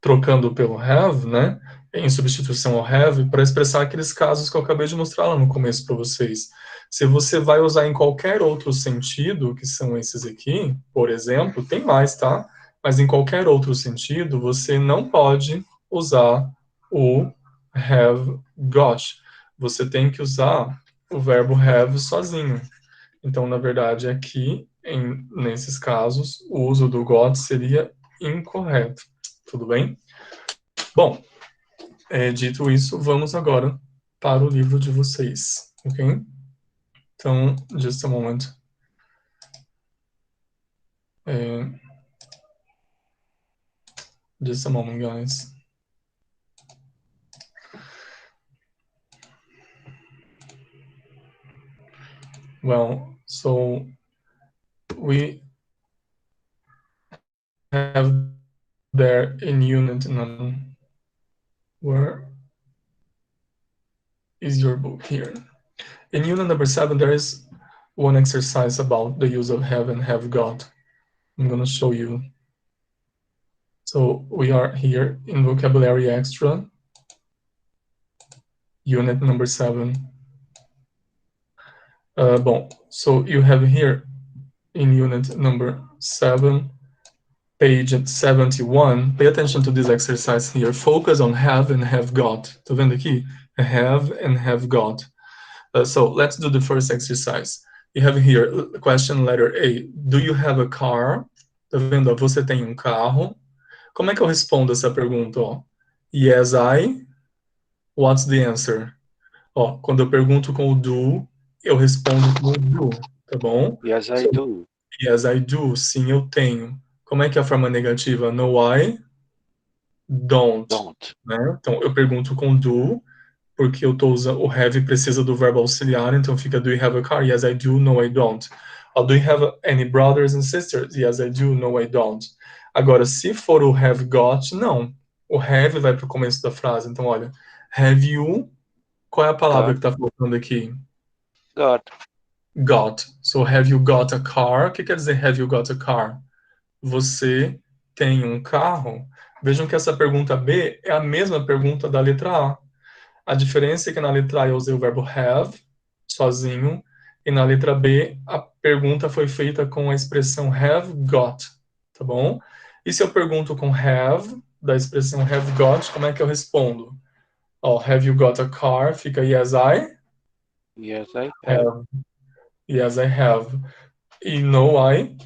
trocando pelo have, né? Em substituição ao have, para expressar aqueles casos que eu acabei de mostrar lá no começo para vocês. Se você vai usar em qualquer outro sentido, que são esses aqui, por exemplo, tem mais, tá? Mas em qualquer outro sentido, você não pode usar o have got. Você tem que usar o verbo have sozinho. Então, na verdade, aqui, nesses casos, o uso do got seria incorreto. Tudo bem? Bom, dito isso, vamos agora para o livro de vocês, ok? Então, just a moment. Just a moment, guys. Well, so we have there in unit number. Where is your book here? In unit number 7, there is one exercise about the use of have and have got. I'm going to show you. So we are here in vocabulary extra, unit number 7. So you have here in unit number 7, page 71. Pay attention to this exercise here. Focus on have and have got. Tá vendo aqui? Have and have got. So let's do the first exercise. You have here question letter A. Do you have a car? Tá vendo? Você tem um carro? Como é que eu respondo essa pergunta? Ó? Yes, I. What's the answer? Ó, quando eu pergunto com o do, eu respondo com o do, tá bom? Yes, I do. Yes, I do. Sim, eu tenho. Como é que é a forma negativa? No, I don't. Né? Então, eu pergunto com do, porque eu tô usando o have precisa do verbo auxiliar, então fica do you have a car? Yes, I do. No, I don't. Do you have any brothers and sisters? Yes, I do. No, I don't. Agora, se for o have got, não. O have vai para o começo da frase. Então, olha, have you. Qual é a palavra que está faltando aqui? Got. Got. So, have you got a car? O que quer dizer have you got a car? Você tem um carro? Vejam que essa pergunta B é a mesma pergunta da letra A. A diferença é que na letra A eu usei o verbo have, sozinho, e na letra B a pergunta foi feita com a expressão have got, tá bom? E se eu pergunto com have, da expressão have got, como é que eu respondo? Ó, have you got a car? Fica yes, I Yes, I have. Yes, I have. E no, I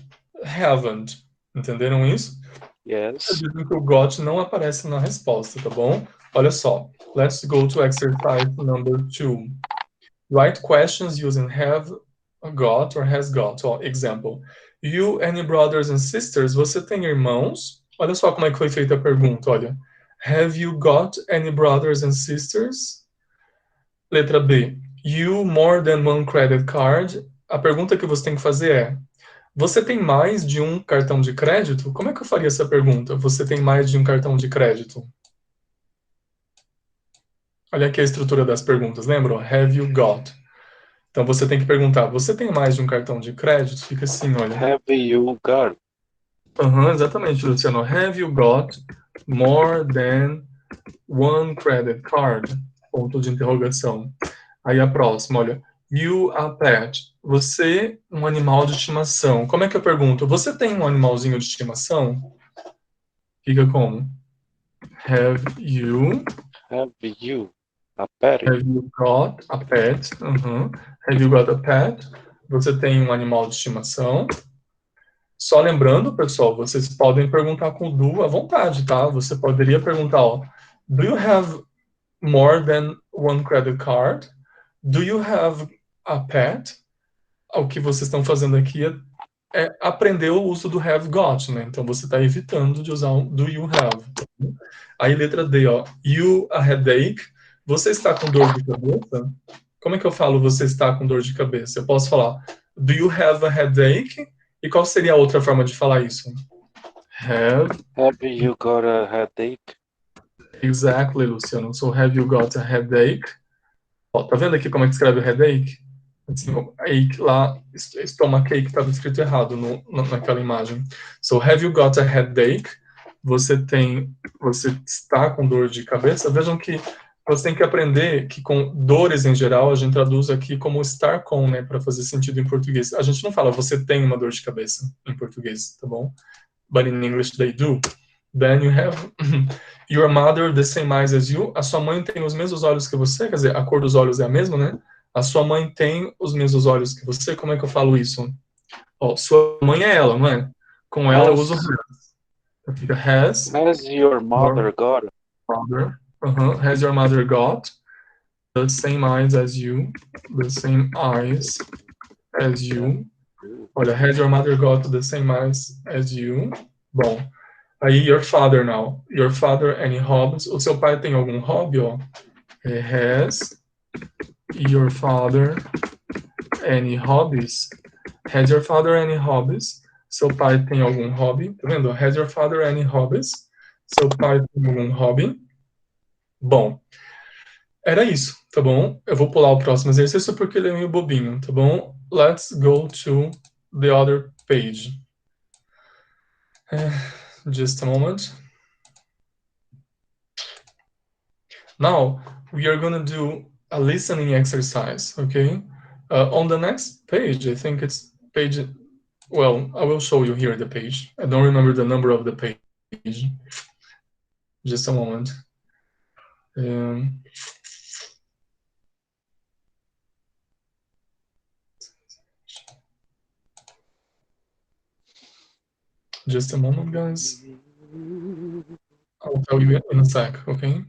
haven't. Entenderam isso? Yes. Dizem que o got não aparece na resposta, tá bom? Olha só. Let's go to exercise number 2. Write questions using have got or has got. Ó, example. You any brothers and sisters? Você tem irmãos? Olha só como é que foi feita a pergunta, olha. Have you got any brothers and sisters? Letra B. You more than one credit card? A pergunta que você tem que fazer é: você tem mais de um cartão de crédito? Como é que eu faria essa pergunta? Você tem mais de um cartão de crédito? Olha aqui a estrutura das perguntas, lembram? Have you got? Então você tem que perguntar: você tem mais de um cartão de crédito? Fica assim, olha. Have you got? Exatamente, Luciano. Have you got more than one credit card? Ponto de interrogação. Aí a próxima, olha. You a pet. Você, um animal de estimação. Como é que eu pergunto? Você tem um animalzinho de estimação? Fica como? Have you A pet? Have you got a pet? Have you got a pet? Você tem um animal de estimação? Só lembrando, pessoal, vocês podem perguntar com o do à vontade, tá? Você poderia perguntar, ó, do you have more than one credit card? Do you have a pet? O que vocês estão fazendo aqui é aprender o uso do have got, né? Então você está evitando de usar um do you have. Aí letra D, ó, you a headache? Você está com dor de cabeça? Como é que eu falo você está com dor de cabeça? Eu posso falar do you have a headache? E qual seria a outra forma de falar isso? Have. Have you got a headache? Exactly, Luciano. So have you got a headache? Ó, tá vendo aqui como é que escreve headache? Assim, ache lá, stomachache estava escrito errado naquela imagem. So have you got a headache? Você está com dor de cabeça? Vejam que você tem que aprender que com dores em geral a gente traduz aqui como estar com, né, para fazer sentido em português. A gente não fala você tem uma dor de cabeça em português, tá bom? But in English they do. Then you have your mother the same eyes as you. A sua mãe tem os mesmos olhos que você, quer dizer, a cor dos olhos é a mesma, né? A sua mãe tem os mesmos olhos que você. Como é que eu falo isso? Ó, sua mãe é ela, não é? Com ela eu uso has. Fica Has your mother got? Mother. Has your mother got the same eyes as you? The same eyes as you. Olha, has your mother got the same eyes as you? Bom, aí your father now. Your father any hobbies? O seu pai tem algum hobby, ó? Has your father any hobbies? Has your father any hobbies? Seu pai tem algum hobby? Tá vendo? Has your father any hobbies? Seu pai tem algum hobby? Bom, era isso, tá bom? Eu vou pular o próximo exercício porque ele é meio bobinho, tá bom? Let's go to the other page. Just a moment. Now, we are going to do a listening exercise, okay? On the next page, I think it's page, well, I will show you here the page. I don't remember the number of the page. Just a moment. Just a moment, guys. I'll tell you in a sec, okay?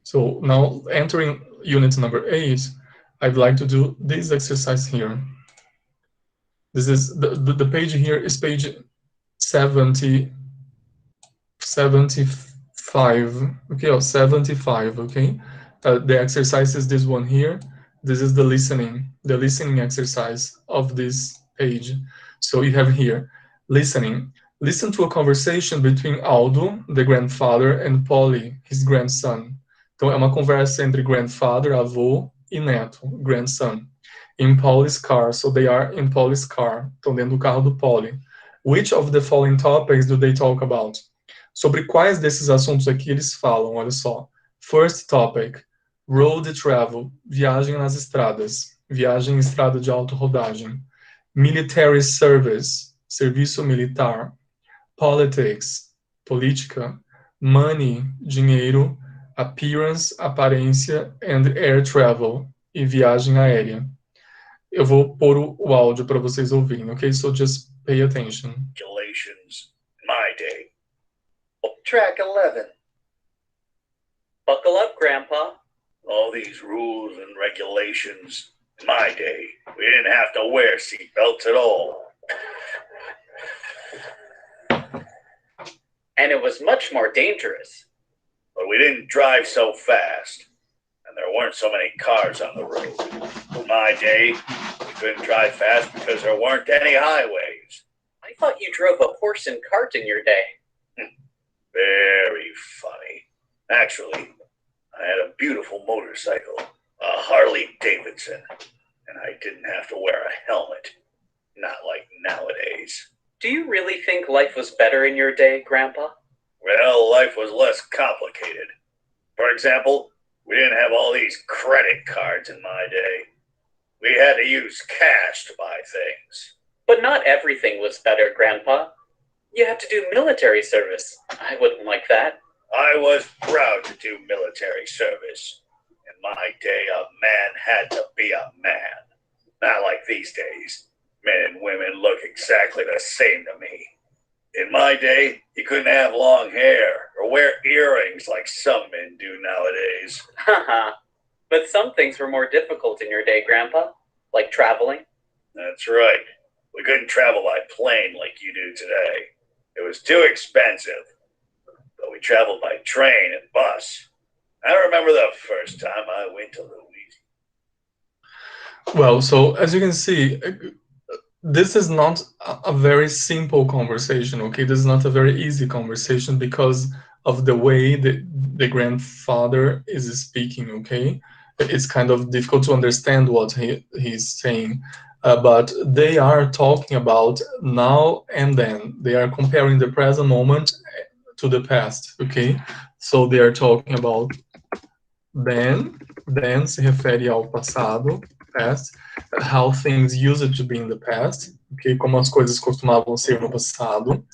So now entering unit number 8, I'd like to do this exercise here. This is the page here is page 75, okay, or 75, okay? The exercise is this one here. This is the listening exercise of this page. So you have here, listening. Listen to a conversation between Aldo, the grandfather, and Polly, his grandson. Então, é uma conversa entre grandfather, avô, e neto, grandson. In Polly's car, so they are in Polly's car. Estão dentro do carro do Polly. Which of the following topics do they talk about? Sobre quais desses assuntos aqui eles falam? Olha só. First topic, road travel, viagem nas estradas, viagem em estrada de auto-rodagem. Military service, serviço militar. Politics, política. Money, dinheiro. Appearance, aparência. And air travel, e viagem aérea. Eu vou pôr o áudio para vocês ouvirem, ok? So just pay attention. Regulations. My day. Track 11. Buckle up, Grandpa. All these rules and regulations. In my day, we didn't have to wear seatbelts at all. And it was much more dangerous. But we didn't drive so fast. And there weren't so many cars on the road. In my day, we couldn't drive fast because there weren't any highways. I thought you drove a horse and cart in your day. Very funny. Actually, I had a beautiful motorcycle, a Harley Davidson, and I didn't have to wear a helmet. Not like nowadays. Do you really think life was better in your day, Grandpa? Well, life was less complicated. For example, we didn't have all these credit cards in my day. We had to use cash to buy things. But not everything was better, Grandpa. You had to do military service. I wouldn't like that. I was proud to do military service. In my day, a man had to be a man. Not like these days. Men and women look exactly the same to me. In my day, you couldn't have long hair or wear earrings like some men do nowadays. Haha. But some things were more difficult in your day, Grandpa, like traveling. That's right. We couldn't travel by plane like you do today. It was too expensive. But we traveled by train and bus. I remember the first time I went to Louisiana. Well, so as you can see, this is not a very simple conversation, okay? This is not a very easy conversation because of the way the grandfather is speaking, okay? It's kind of difficult to understand what he's saying. But they are talking about now and then. They are comparing the present moment to the past, okay? So they are talking about then se refere ao passado, past, how things used to be in the past, okay? Como as coisas costumavam ser no passado,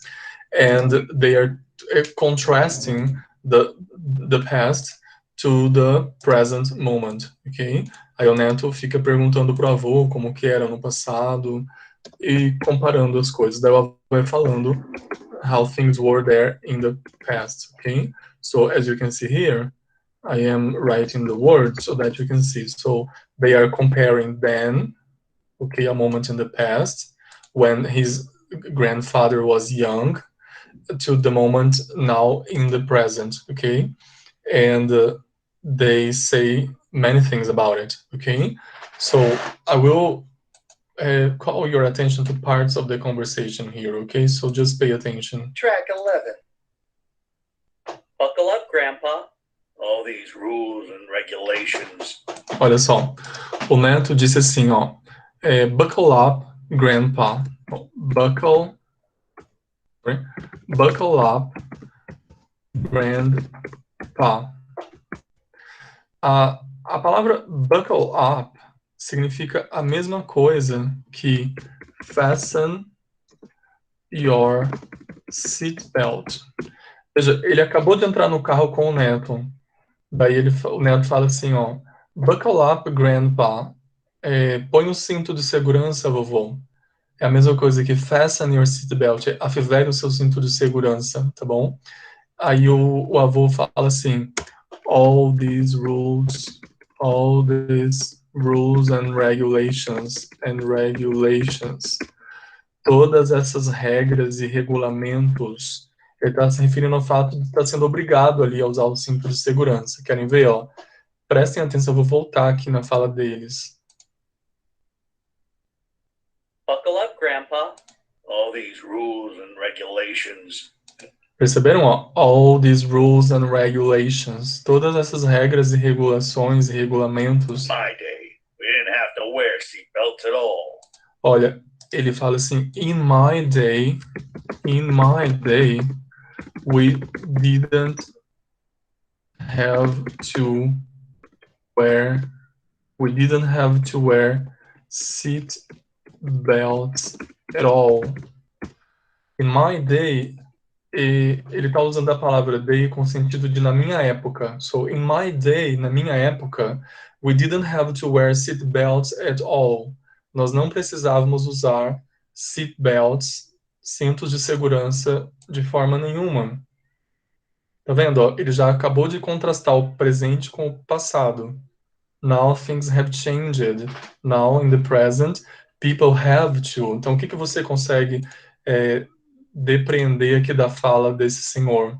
and they are contrasting the past to the present moment, ok? Aí o neto fica perguntando pro avô como que era no passado e comparando as coisas. Daí o avô vai falando how things were there in the past, okay? So as you can see here, I am writing the words so that you can see. So they are comparing then, okay, a moment in the past when his grandfather was young to the moment now in the present, okay? And they say many things about it, okay? So I will call your attention to parts of the conversation here, okay? So just pay attention. Track 11. Buckle up, Grandpa. All these rules and regulations. Olha só, o neto disse assim, ó, buckle up, grandpa. Buckle up, grandpa. A palavra buckle up significa a mesma coisa que fasten your seatbelt. Veja, ele acabou de entrar no carro com o neto. Daí o neto fala assim, ó, buckle up, grandpa. Põe o cinto de segurança, vovô. É a mesma coisa que fasten your seatbelt, afivele o seu cinto de segurança, tá bom? Aí o avô fala assim, all these rules and regulations. Todas essas regras e regulamentos. Ele está se referindo ao fato de estar sendo obrigado ali a usar o cinto de segurança. Querem ver, ó? Prestem atenção, eu vou voltar aqui na fala deles. Buckle up, Grandpa. All these rules and regulations. Perceberam, ó? All these rules and regulations. Todas essas regras e regulações e regulamentos. My day, we didn't have to wear seatbelts at all. Olha, ele fala assim, in my day, we didn't have to wear seat belts at all. In my day, ele está usando a palavra day com sentido de na minha época. So, in my day, na minha época, we didn't have to wear seat belts at all. Nós não precisávamos usar seat belts, cintos de segurança, de forma nenhuma. Tá vendo? Ó? Ele já acabou de contrastar o presente com o passado. Now things have changed. Now, in the present, people have to. Então, o que você consegue depreender aqui da fala desse senhor?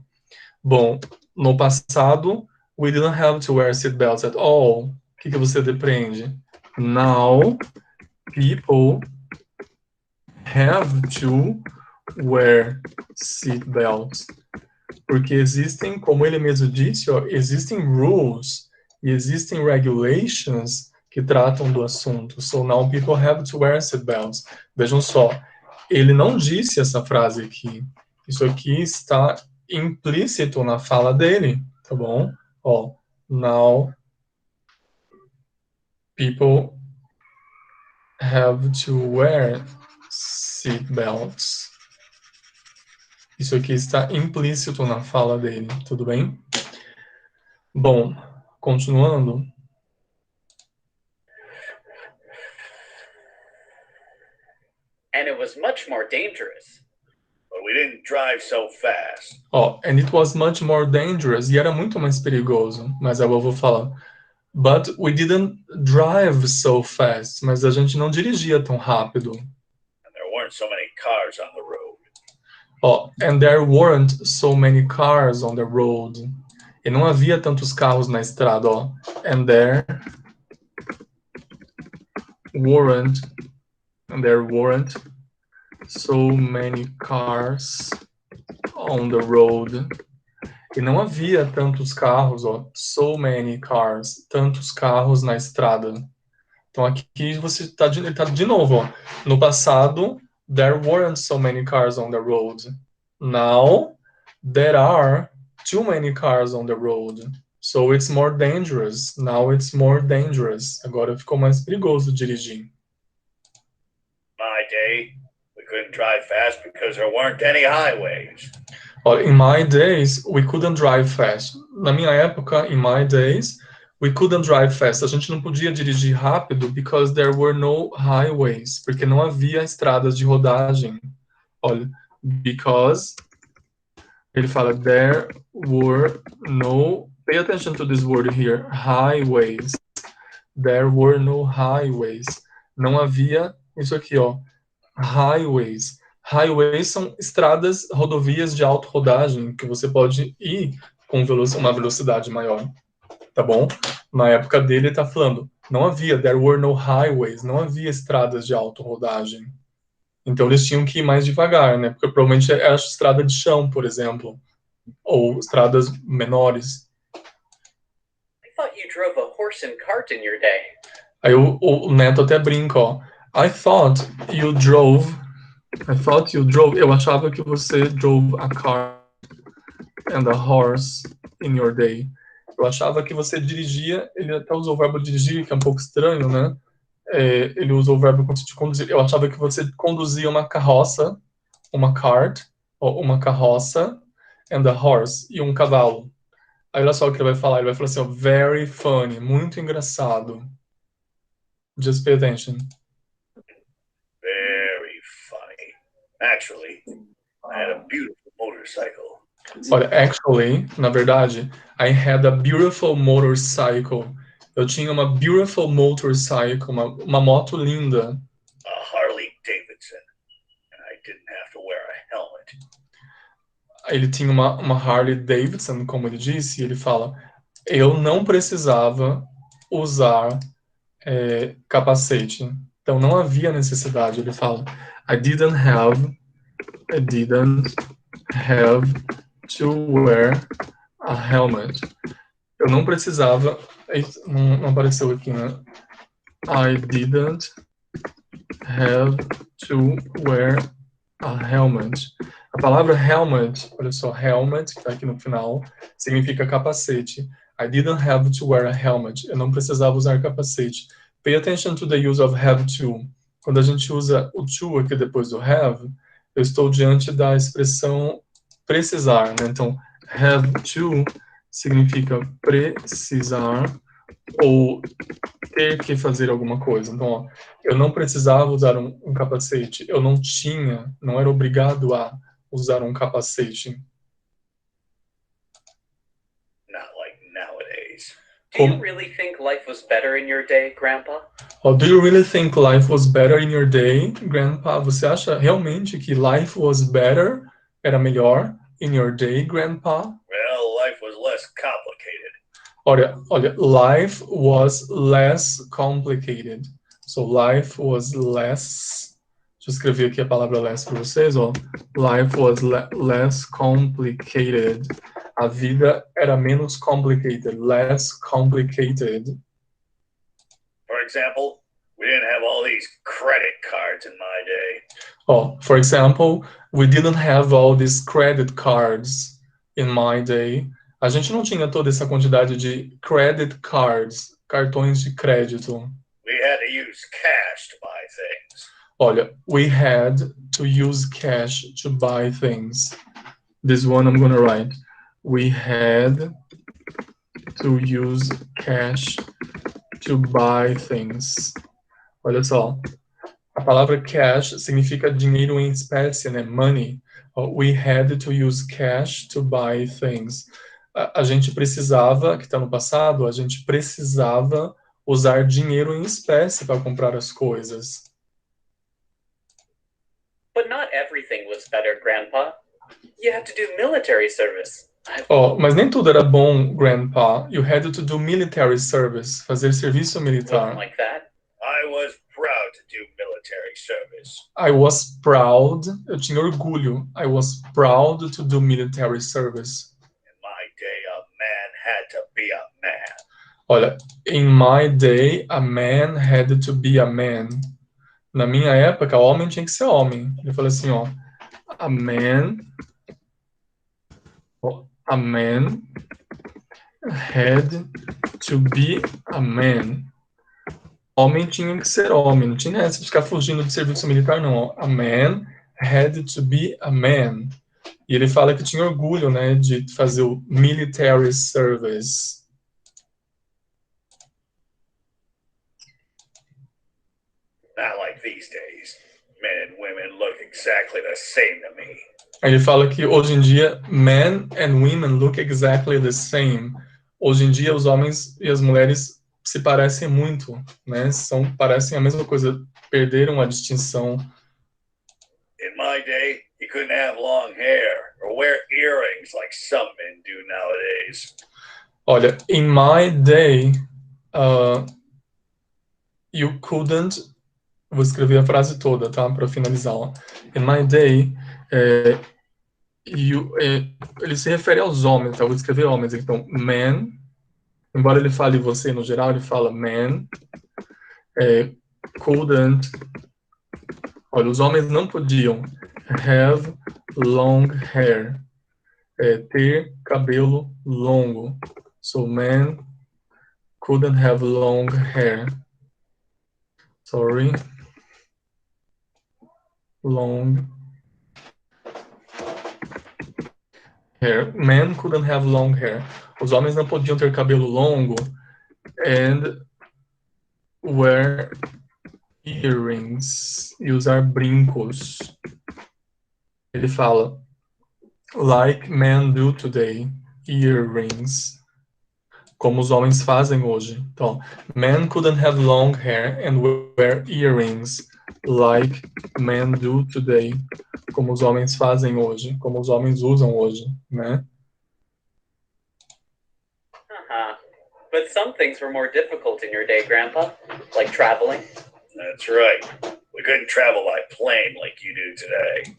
Bom, no passado, we didn't have to wear seatbelts at all. O que você depreende? Now, people have to wear seatbelts. Porque existem, como ele mesmo disse, ó, existem rules e existem regulations que tratam do assunto. So now people have to wear seatbelts. Vejam só, ele não disse essa frase aqui. Isso aqui está implícito na fala dele, tá bom? Ó, now people have to wear seatbelts. Isso aqui está implícito na fala dele, tudo bem? Bom, continuando. and it was much more dangerous. But we didn't drive so fast. Ó, and it was much more dangerous. E era muito mais perigoso. Mas agora eu vou falar. But we didn't drive so fast. Mas a gente não dirigia tão rápido. And there weren't so many cars on the road. Ó, and there weren't so many cars on the road. E não havia tantos carros na estrada, ó. And there weren't so many cars on the road. E não havia tantos carros, ó. So many cars. Tantos carros na estrada. Então aqui você tá de novo, ó. No passado, there weren't so many cars on the road. Now, there are too many cars on the road. So it's more dangerous. Now it's more dangerous. Agora ficou mais perigoso dirigir. My day, we couldn't drive fast because there weren't any highways. Olha, in my days, we couldn't drive fast. Na minha época, in my days, we couldn't drive fast. A gente não podia dirigir rápido because there were no highways. Porque não havia estradas de rodagem. Olha, because ele fala there were no, pay attention to this word here, highways. There were no highways. Não havia isso aqui, ó, highways. Highways são estradas, rodovias de alta rodagem que você pode ir com uma velocidade maior, tá bom? Na época dele ele tá falando, não havia, there were no highways, não havia estradas de alta rodagem. Então eles tinham que ir mais devagar, né? Porque provavelmente era estrada de chão, por exemplo, ou estradas menores. I thought you drove a horse and cart in your day. Aí o Neto até brinca, ó. I thought you drove, eu achava que você drove a car and a horse in your day. Eu achava que você dirigia, ele até usou o verbo dirigir, que é um pouco estranho, né? Ele usou o verbo de conduzir. Eu achava que você conduzia uma carroça, uma cart, ou uma carroça, and a horse, e um cavalo. Aí olha só o que ele vai falar assim, ó, very funny, muito engraçado. Just pay attention. Very funny. Actually, I had a beautiful motorcycle. Olha, actually, na verdade, I had a beautiful motorcycle. Eu tinha uma beautiful motorcycle, uma moto linda. A Harley Davidson. And I didn't have to wear a helmet. Ele tinha uma Harley Davidson, como ele disse, e ele fala, eu não precisava usar capacete. Então não havia necessidade, ele fala, I didn't have to wear a helmet. Eu não precisava, não apareceu aqui, né? I didn't have to wear a helmet. A palavra helmet, olha só, helmet, que tá aqui no final, significa capacete. I didn't have to wear a helmet. Eu não precisava usar capacete. Pay attention to the use of have to. Quando a gente usa o to aqui depois do have, eu estou diante da expressão precisar, né? Então, have to significa precisar ou ter que fazer alguma coisa. Então, ó, eu não precisava usar um capacete. Eu não era obrigado a usar um capacete. Not like nowadays. Do you really think life was better in your day, Grandpa? Oh, do you really think life was better in your day, Grandpa? Você acha realmente que life was better, era melhor, in your day, Grandpa? Well, life was less complicated. Olha, life was less complicated. So life was less. Deixa eu escrever aqui a palavra less para vocês, ó. Life was less complicated. A vida era menos complicated, less complicated. For example, we didn't have all these credit cards in my day. Oh, for example, we didn't have all these credit cards in my day. A gente não tinha toda essa quantidade de credit cards, cartões de crédito. We had to use cash to buy things. Olha, we had to use cash to buy things. This one I'm gonna write. We had to use cash to buy things. Olha só. A palavra cash significa dinheiro em espécie, né? Money. We had to use cash to buy things. A gente precisava, que está no passado, a gente precisava usar dinheiro em espécie para comprar as coisas. But not everything was better, Grandpa. You had to do military service. Mas nem tudo era bom, Grandpa. You had to do military service, fazer serviço militar. Wasn't like that. I was proud to do military service. I was proud, eu tinha orgulho. I was proud to do military service. In my day, a man had to be a man. Olha, in my day, a man had to be a man. Na minha época, homem tinha que ser homem. Ele falou assim, ó, a man had to be a man. Homem tinha que ser homem, não tinha essa de ficar fugindo do serviço militar, não. Ó. A man had to be a man. E ele fala que tinha orgulho, né, de fazer o military service. Not like these days. Men and women look exactly the same to me. Aí ele fala que hoje em dia, men and women look exactly the same. Hoje em dia, os homens e as mulheres se parecem muito, né? Parecem a mesma coisa, perderam a distinção. In my day, you couldn't have long hair or wear earrings like some men do nowadays. Olha, in my day, you couldn't. Vou escrever a frase toda, tá? Para finalizar. Ó. In my day, ele se refere aos homens, tá? Vou escrever homens. Então, man, embora ele fale você no geral, ele fala man, couldn't. Olha, os homens não podiam have long hair, ter cabelo longo. So, man couldn't have long hair. Sorry. Long hair. Men couldn't have long hair. Os homens não podiam ter cabelo longo and wear earrings e usar brincos. Ele fala like men do today, earrings, como os homens fazem hoje. Então, men couldn't have long hair and wear earrings like men do today, como os homens fazem hoje, como os homens usam hoje, né? But some things were more difficult in your day, Grandpa, like traveling. That's right. We couldn't travel by plane like you do today.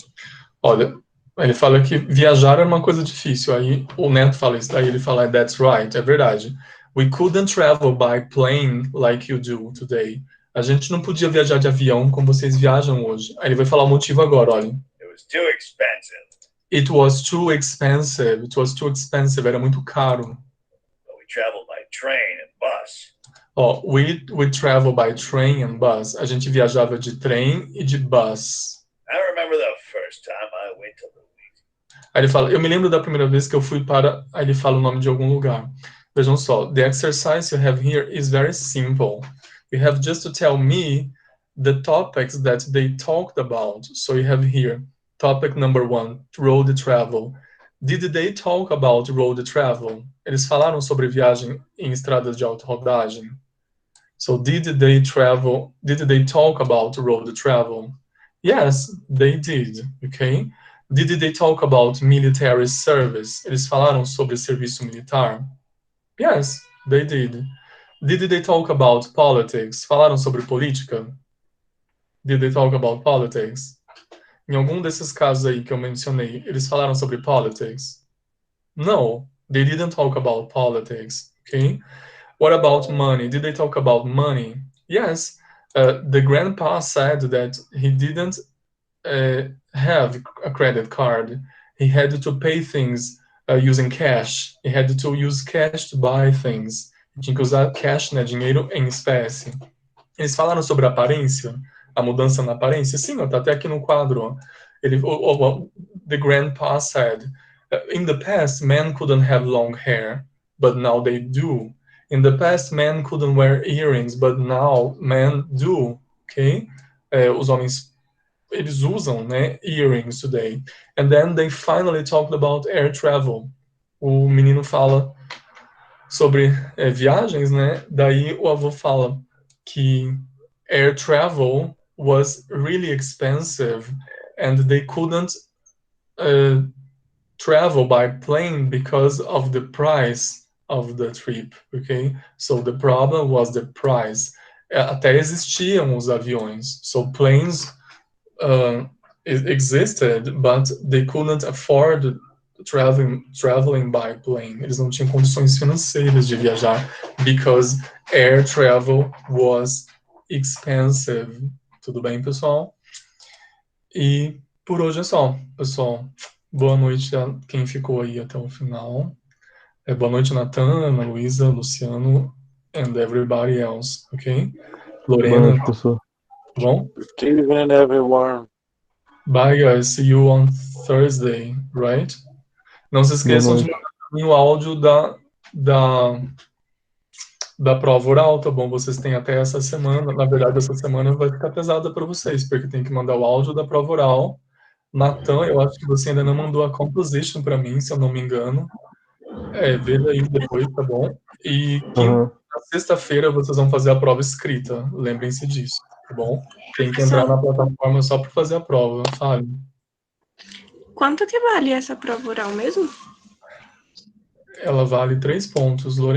Olha, ele fala que viajar era uma coisa difícil. Aí o Neto fala isso, daí ele fala, that's right, é verdade. We couldn't travel by plane like you do today. A gente não podia viajar de avião como vocês viajam hoje. Aí ele vai falar o motivo agora, olha. It was too expensive. It was too expensive. It was too expensive. Era muito caro. But we traveled by train and bus. Ó, we travel by train and bus. A gente viajava de trem e de bus. I remember the first time I went to Louisiana. Aí ele fala, eu me lembro da primeira vez que eu fui para... Aí ele fala o nome de algum lugar. Vejam só, the exercise you have here is very simple. You have just to tell me the topics that they talked about. So you have here, topic number 1, road travel. Did they talk about road travel? Eles falaram sobre viagem em estradas de alta rodagem. So did they talk about road travel? Yes, they did, okay? Did they talk about military service? Eles falaram sobre serviço militar? Yes, they did. Did they talk about politics? Falaram sobre política? Did they talk about politics? Em algum desses casos aí que eu mencionei, eles falaram sobre politics? No, they didn't talk about politics, okay? What about money? Did they talk about money? Yes, the grandpa said that he didn't have a credit card. He had to pay things using cash. He had to use cash to buy things. Tinha que usar cash, né, dinheiro em espécie. Eles falaram sobre a aparência, a mudança na aparência? Sim, tá até aqui no quadro. Ó. The grandpa said, in the past, men couldn't have long hair, but now they do. In the past, men couldn't wear earrings, but now men do. Okay? os homens, eles usam, né, earrings today. And then they finally talked about air travel. O menino fala sobre viagens, né? Daí o avô fala que air travel was really expensive and they couldn't travel by plane because of the price of the trip, okay? So the problem was the price. Até existiam os aviões, so planes existed, but they couldn't afford traveling by plane. Eles não tinham condições financeiras de viajar because air travel was expensive. Tudo bem, pessoal? E por hoje é só, pessoal. Boa noite a quem ficou aí até o final. Boa noite, Natan, Ana Luísa, Luciano, and everybody else, ok? Boa Lorena, noite, professor. tá bom? Good evening, everyone. Bye, guys. See you on Thursday, right? Não se esqueçam de mandar o áudio da prova oral, tá bom? Vocês têm até essa semana. Na verdade, essa semana vai ficar pesada para vocês, porque tem que mandar o áudio da prova oral. Natan, eu acho que você ainda não mandou a composition para mim, se eu não me engano. Veja aí depois, tá bom? E na sexta-feira vocês vão fazer a prova escrita. Lembrem-se disso, tá bom? Tem que entrar na plataforma só para fazer a prova, sabe? Quanto que vale essa prova oral mesmo? Ela vale 3 pontos, Lorena.